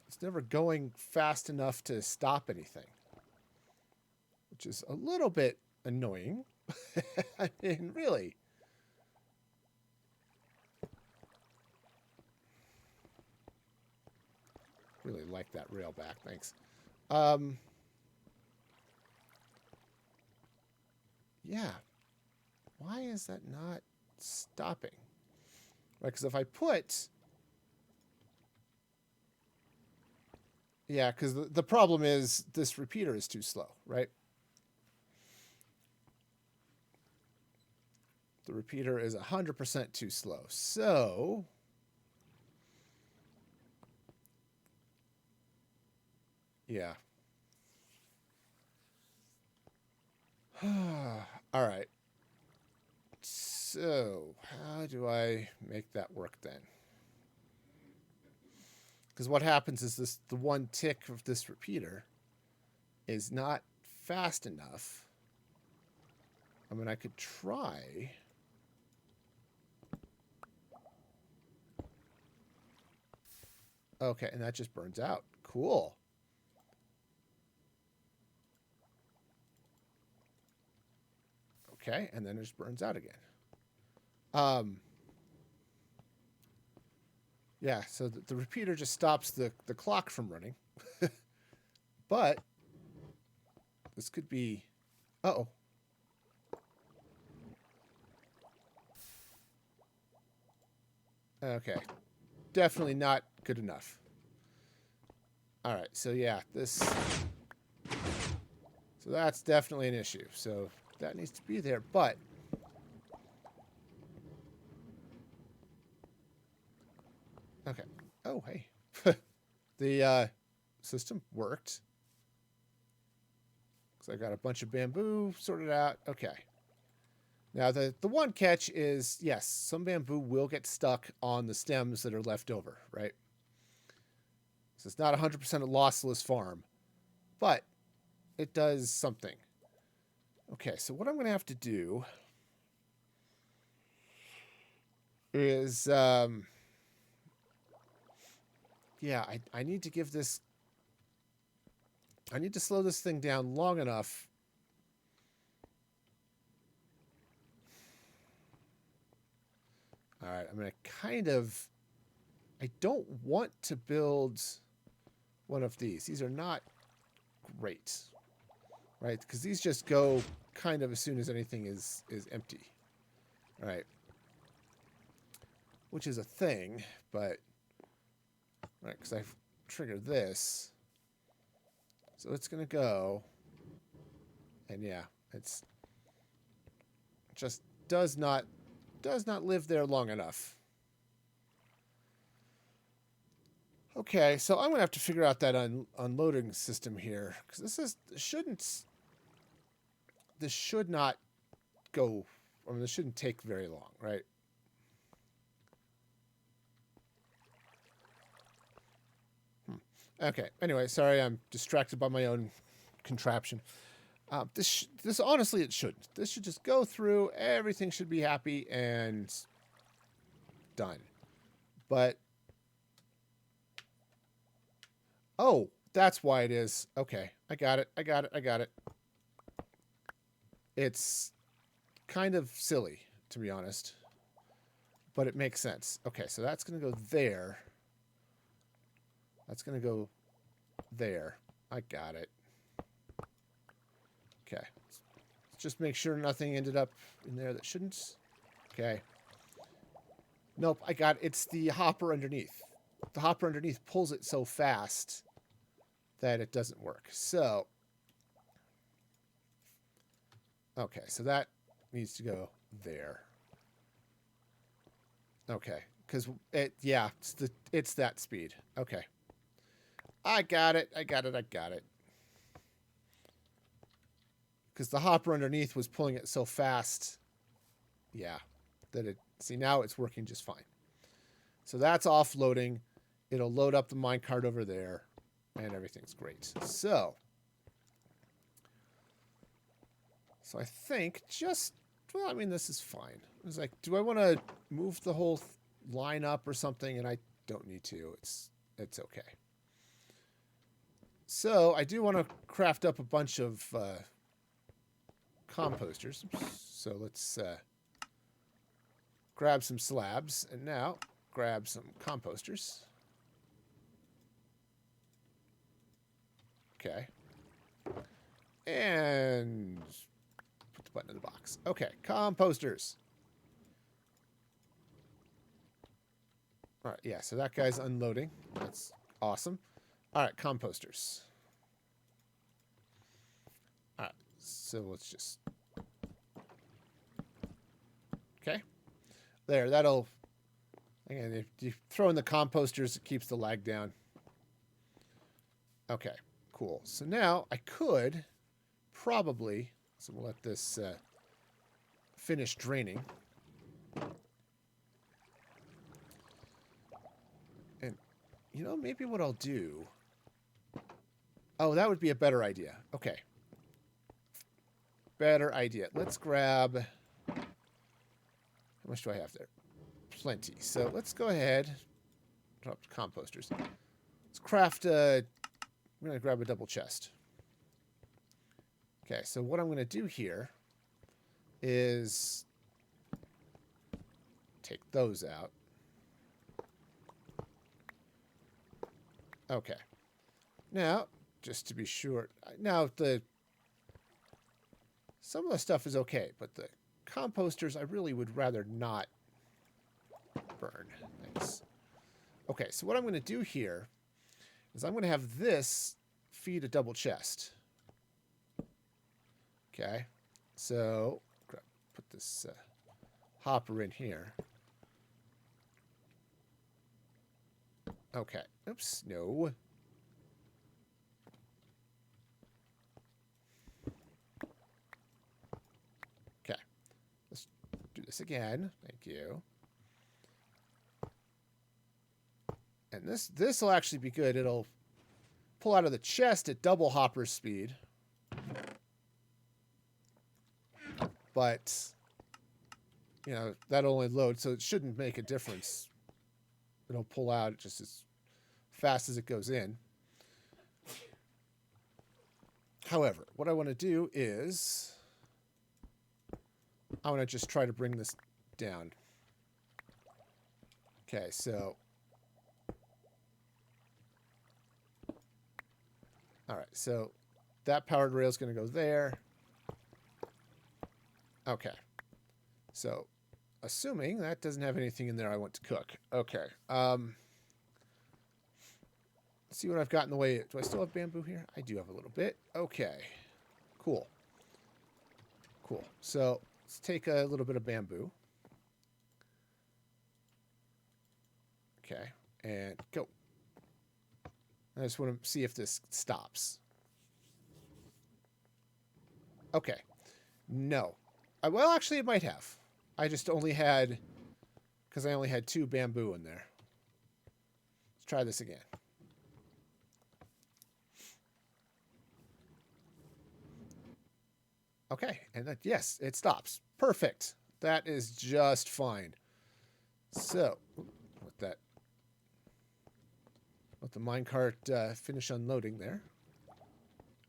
it's never going fast enough to stop anything. Which is a little bit annoying. I mean, really. Really like that rail back. Thanks. Yeah. Why is that not stopping? Right, because if I put... Yeah, because the problem is this repeater is too slow, right? The repeater is 100% too slow. So... yeah. All right. So, how do I make that work then? Because what happens is the one tick of this repeater is not fast enough. I mean, I could try. Okay, and that just burns out. Cool. Okay, and then it just burns out again. Yeah, so the repeater just stops the clock from running. But this could be... Uh-oh. Okay. Definitely not good enough. All right, so yeah, this... So that's definitely an issue. So that needs to be there, but... Okay. Oh, hey. The system worked. Because I got a bunch of bamboo sorted out. Okay. Now, the one catch is, yes, some bamboo will get stuck on the stems that are left over, right? So it's not 100% a lossless farm. But it does something. Okay, so what I'm going to have to do is... yeah, I need to give this... I need to slow this thing down long enough. All right, I'm going to kind of... I don't want to build one of these. These are not great, right? Because these just go kind of as soon as anything is empty. All right. Which is a thing, but... Right, because I've triggered this. So it's going to go. And yeah, it's... just does not live there long enough. Okay, so I'm going to have to figure out that unloading system here. Because this should not go... I mean, this shouldn't take very long, right? Okay, anyway, sorry, I'm distracted by my own contraption. This honestly, it shouldn't. This should just go through, everything should be happy, and done. But... oh, that's why it is. Okay, I got it. It's kind of silly, to be honest. But it makes sense. Okay, so that's going to go there. That's going to go there. I got it. Okay. Let's just make sure nothing ended up in there that shouldn't. Okay. Nope, I got it. It's the hopper underneath. The hopper underneath pulls it so fast that it doesn't work. So, okay, so that needs to go there. Okay, Because yeah, it's that speed. Okay. I got it. I got it. I got it. Because the hopper underneath was pulling it so fast. Yeah. That it, see, now it's working just fine. So that's offloading. It'll load up the minecart over there. And everything's great. So I think just, well, I mean, this is fine. It's like, do I want to move the whole line up or something? And I don't need to. It's okay. So I do want to craft up a bunch of composters. So let's grab some slabs and now grab some composters. Okay. And put the button in the box. Okay, composters. All right, yeah, so that guy's unloading. That's awesome. All right, composters. All right, so let's just... Okay. There, that'll... Again, if you throw in the composters, it keeps the lag down. Okay, cool. So now I could probably... So we'll let this finish draining. And, you know, maybe what I'll do... Oh, that would be a better idea. Okay. Better idea. Let's grab... How much do I have there? Plenty. So let's go ahead. Drop the composters. Let's craft a... I'm going to grab a double chest. Okay, so what I'm going to do here is take those out. Okay. Now, just to be sure, now some of the stuff is okay, but the composters I really would rather not burn. Thanks. Okay, so what I'm going to do here is I'm going to have this feed a double chest. Okay, so put this hopper in here. Okay, oops, no. Okay, let's do this again. Thank you. And this will actually be good. It'll pull out of the chest at double hopper speed. But, you know, that'll only load, so it shouldn't make a difference. It'll pull out just as fast as it goes in. However, what I want to do is I want to just try to bring this down. Okay, so... All right, so that powered rail is going to go there. Okay. So, assuming that doesn't have anything in there I want to cook. Okay. Let's see what I've got in the way. Do I still have bamboo here? I do have a little bit. Okay. Cool. Cool. So, let's take a little bit of bamboo. Okay. And go. I just want to see if this stops. Okay. No. Well, actually, it might have. I just only had... Because I only had 2 bamboo in there. Let's try this again. Okay. And that, yes, it stops. Perfect. That is just fine. So, let the minecart finish unloading there.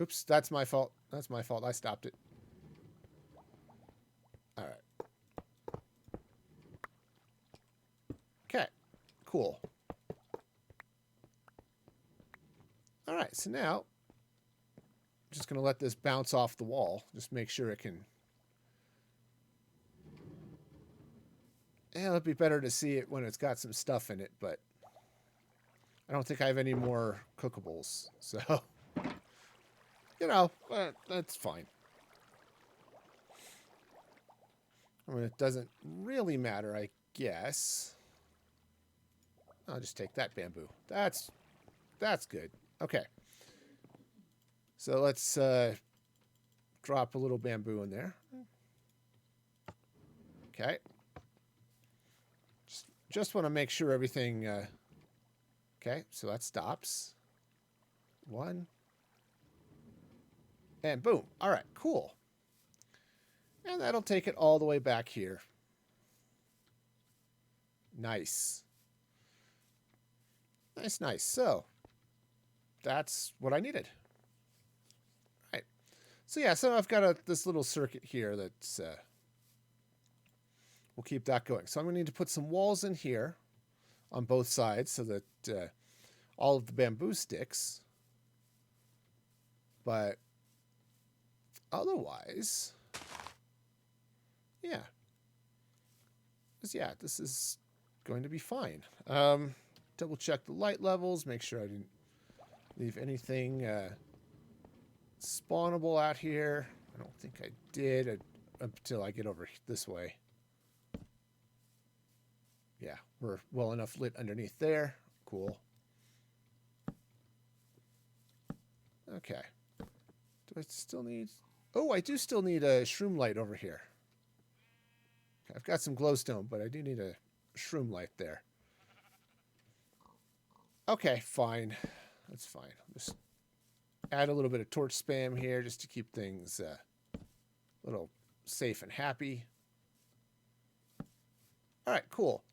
Oops, that's my fault. That's my fault. I stopped it. All right. Okay, cool. All right, so now I'm just going to let this bounce off the wall. Just make sure it can... Yeah, it'd be better to see it when it's got some stuff in it, but I don't think I have any more cookables. So, you know, that's fine. I mean, it doesn't really matter, I guess. I'll just take that bamboo. That's good. Okay. So let's drop a little bamboo in there. Okay. Just want to make sure everything... okay, so that stops. 1. And boom. All right, cool. And that'll take it all the way back here. Nice. Nice, nice. So, that's what I needed. All right. So yeah, so I've got this little circuit here that's... we'll keep that going. So I'm going to need to put some walls in here on both sides so that all of the bamboo sticks. But otherwise, yeah. Yeah, this is going to be fine. Double check the light levels, make sure I didn't leave anything spawnable out here. I don't think I did until I get over this way. Yeah, we're well enough lit underneath there. Cool. Okay. Do I still need... Oh, I do still need a shroom light over here. I've got some glowstone, but I do need a shroom light there. Okay, fine. That's fine. I'll just add a little bit of torch spam here just to keep things a little safe and happy. All right, cool.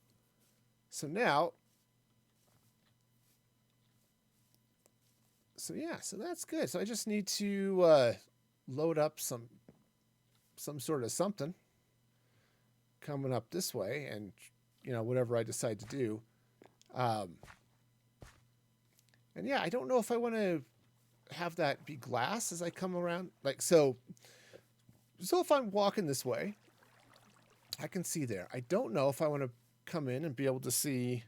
So now... So yeah, so that's good. So I just need to load up some sort of something coming up this way, and whatever I decide to do. And yeah, I don't know if I want to have that be glass as I come around. Like so if I'm walking this way, I can see there. I don't know if I want to come in and be able to see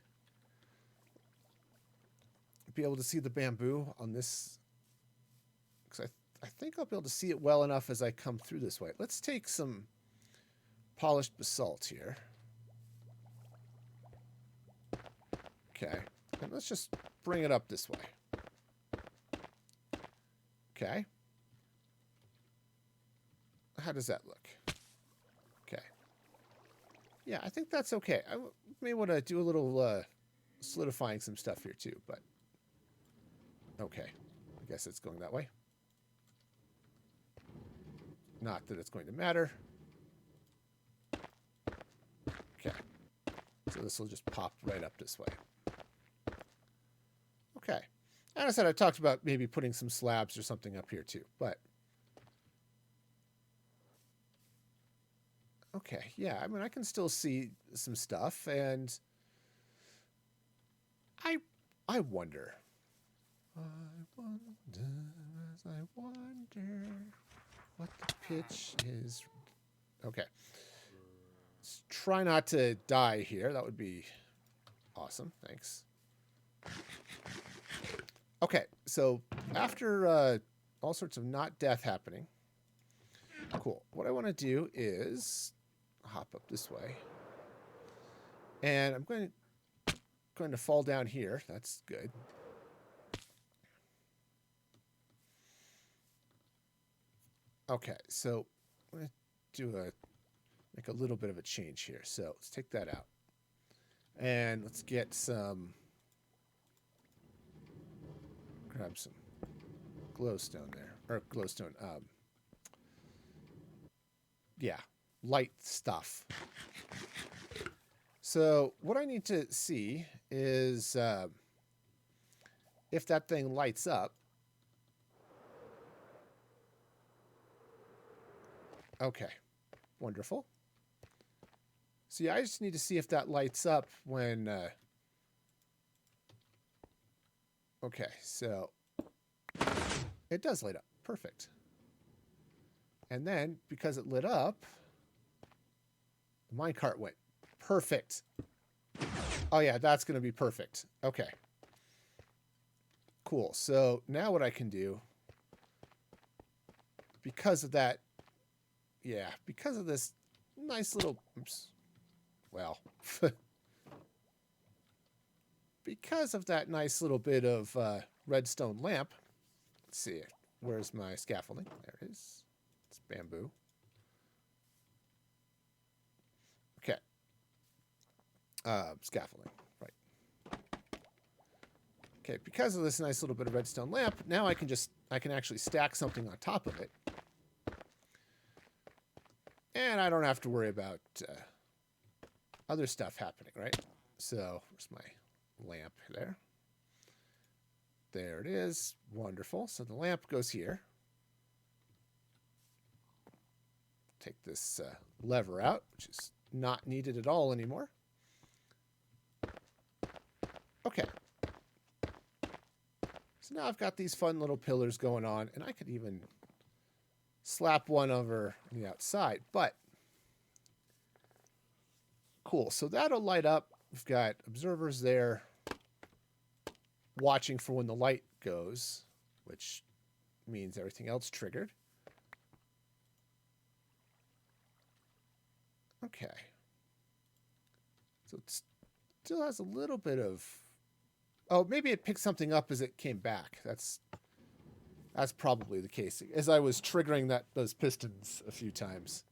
the bamboo on this, because I think I'll be able to see it well enough as I come through this way. Let's take some polished basalt here. Okay, and let's just bring it up this way. Okay. How does that look? Okay. Yeah, I think that's okay. I may want to do a little solidifying some stuff here too, but okay. I guess it's going that way. Not that it's going to matter. Okay. So this will just pop right up this way. Okay. And I said I talked about maybe putting some slabs or something up here too, but okay, yeah, I mean I can still see some stuff, and I wonder. I wonder as I wonder what the pitch is. Okay. Let's try not to die here. That would be awesome. Thanks. Okay, so after all sorts of not death happening, cool. What I want to do is hop up this way, and I'm going to fall down here. That's good. Okay, so I'm going to make a little bit of a change here. So let's take that out, and let's get some. Grab some glowstone there, or glowstone. Yeah, light stuff. So what I need to see is if that thing lights up. Okay, wonderful. See, I just need to see if that lights up when... okay, so it does light up. Perfect. And then, because it lit up, the minecart went. Perfect. Oh, yeah, that's going to be perfect. Okay. Cool. So now what I can do, because of that, yeah, because of this nice little, oops, well, because of that nice little bit of redstone lamp, let's see, where's my scaffolding? There it is. It's bamboo. Okay. Scaffolding, right. Okay, because of this nice little bit of redstone lamp, now I can actually stack something on top of it. And I don't have to worry about other stuff happening, right? So, where's my lamp there? There it is. Wonderful. So the lamp goes here. Take this lever out, which is not needed at all anymore. Okay. So now I've got these fun little pillars going on, and I could even slap one over on the outside, but cool. So that'll light up. We've got observers there watching for when the light goes, which means everything else triggered. Okay. So it still has a little bit of... Oh, maybe it picked something up as it came back. That's probably the case, as I was triggering those pistons a few times.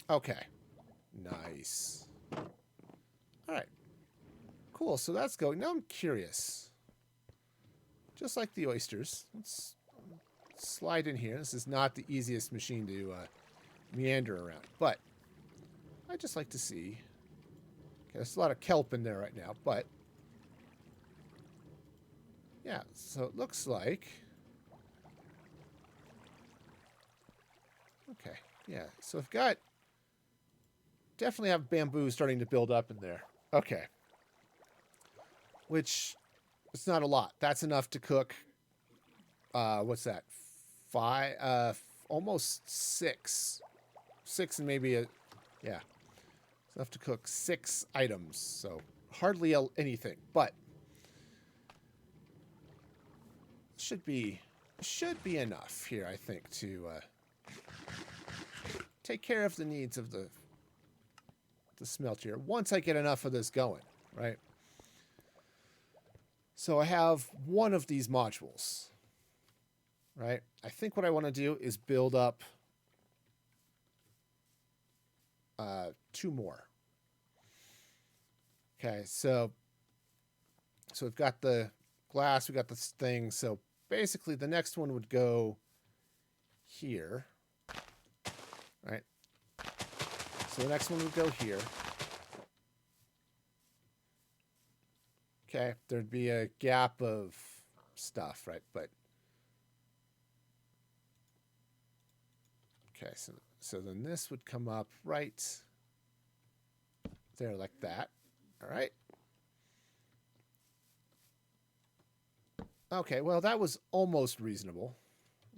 Okay. Nice. All right. Cool, so that's going. Now I'm curious. Just like the oysters, let's slide in here. This is not the easiest machine to meander around, but I'd just like to see. Okay, there's a lot of kelp in there right now, but yeah, so it looks like... Okay, yeah, so I've got... Definitely have bamboo starting to build up in there. Okay. Which, it's not a lot. That's enough to cook, what's that? Almost 6. 6 and maybe yeah. It's enough to cook 6 items, so hardly anything, but should be enough here, I think, to take care of the needs of the smelter once I get enough of this going, right? So I have one of these modules, right? I think what I want to do is build up 2 more. Okay, so we've got the glass, we got this thing. So basically the next one would go here, right? So the next one would go here. Okay, there'd be a gap of stuff, right? But okay, so then this would come up right there like that. All right. Okay, well, that was almost reasonable.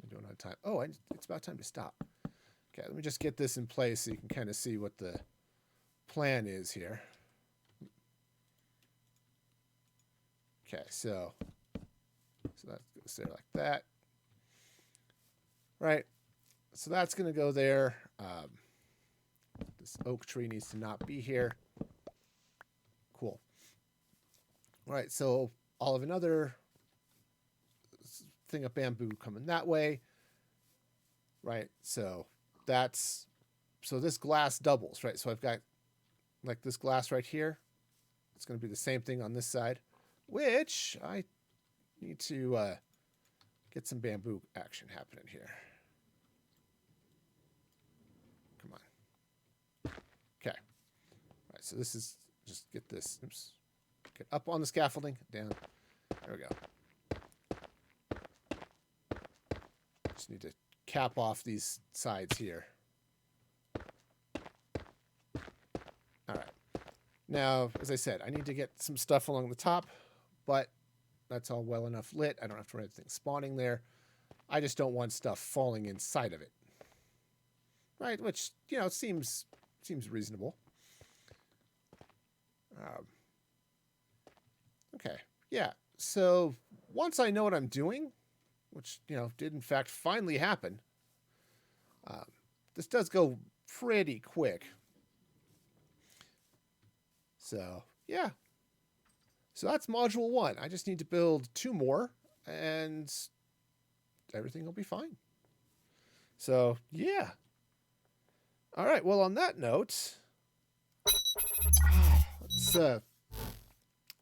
We don't have time. Oh, it's about time to stop. Okay, let me just get this in place so you can kind of see what the plan is here. Okay, so that goes there like that. Right, so that's going to go there. This oak tree needs to not be here. Cool. All right, so I'll have another thing of bamboo coming that way. Right, so this glass doubles, right? So I've got like this glass right here. It's going to be the same thing on this side, which I need to get some bamboo action happening here. Come on. Okay. All right, so this is just get this. Oops. Get up on the scaffolding. Down. There we go. Just need to cap off these sides here. All right. Now, as I said, I need to get some stuff along the top, but that's all well enough lit. I don't have to have anything spawning there. I just don't want stuff falling inside of it. Right? Which, you know, seems reasonable. Okay. Yeah. So once I know what I'm doing, which, you know, did in fact finally happen, this does go pretty quick. So, yeah. So that's module 1. I just need to build 2 more, and everything will be fine. So, yeah. All right. Well, on that note, let's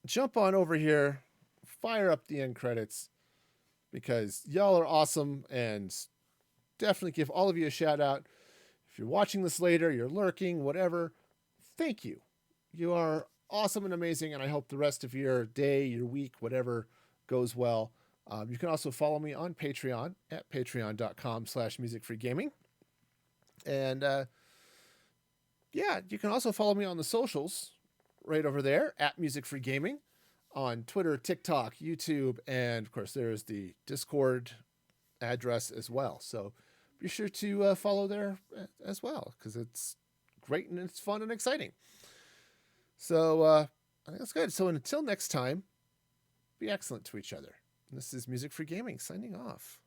jump on over here, fire up the end credits, because y'all are awesome, and definitely give all of you a shout out. If you're watching this later, you're lurking, whatever, thank you. You are awesome and amazing, and I hope the rest of your day, your week, whatever goes well. You can also follow me on Patreon at patreon.com/musicfreegaming. And yeah, you can also follow me on the socials right over there at musicfreegaming on Twitter, TikTok, YouTube, and of course there's the Discord address as well. So be sure to follow there as well, because it's great and it's fun and exciting. So I think that's good. So until next time, be excellent to each other. And this is Music Free Gaming signing off.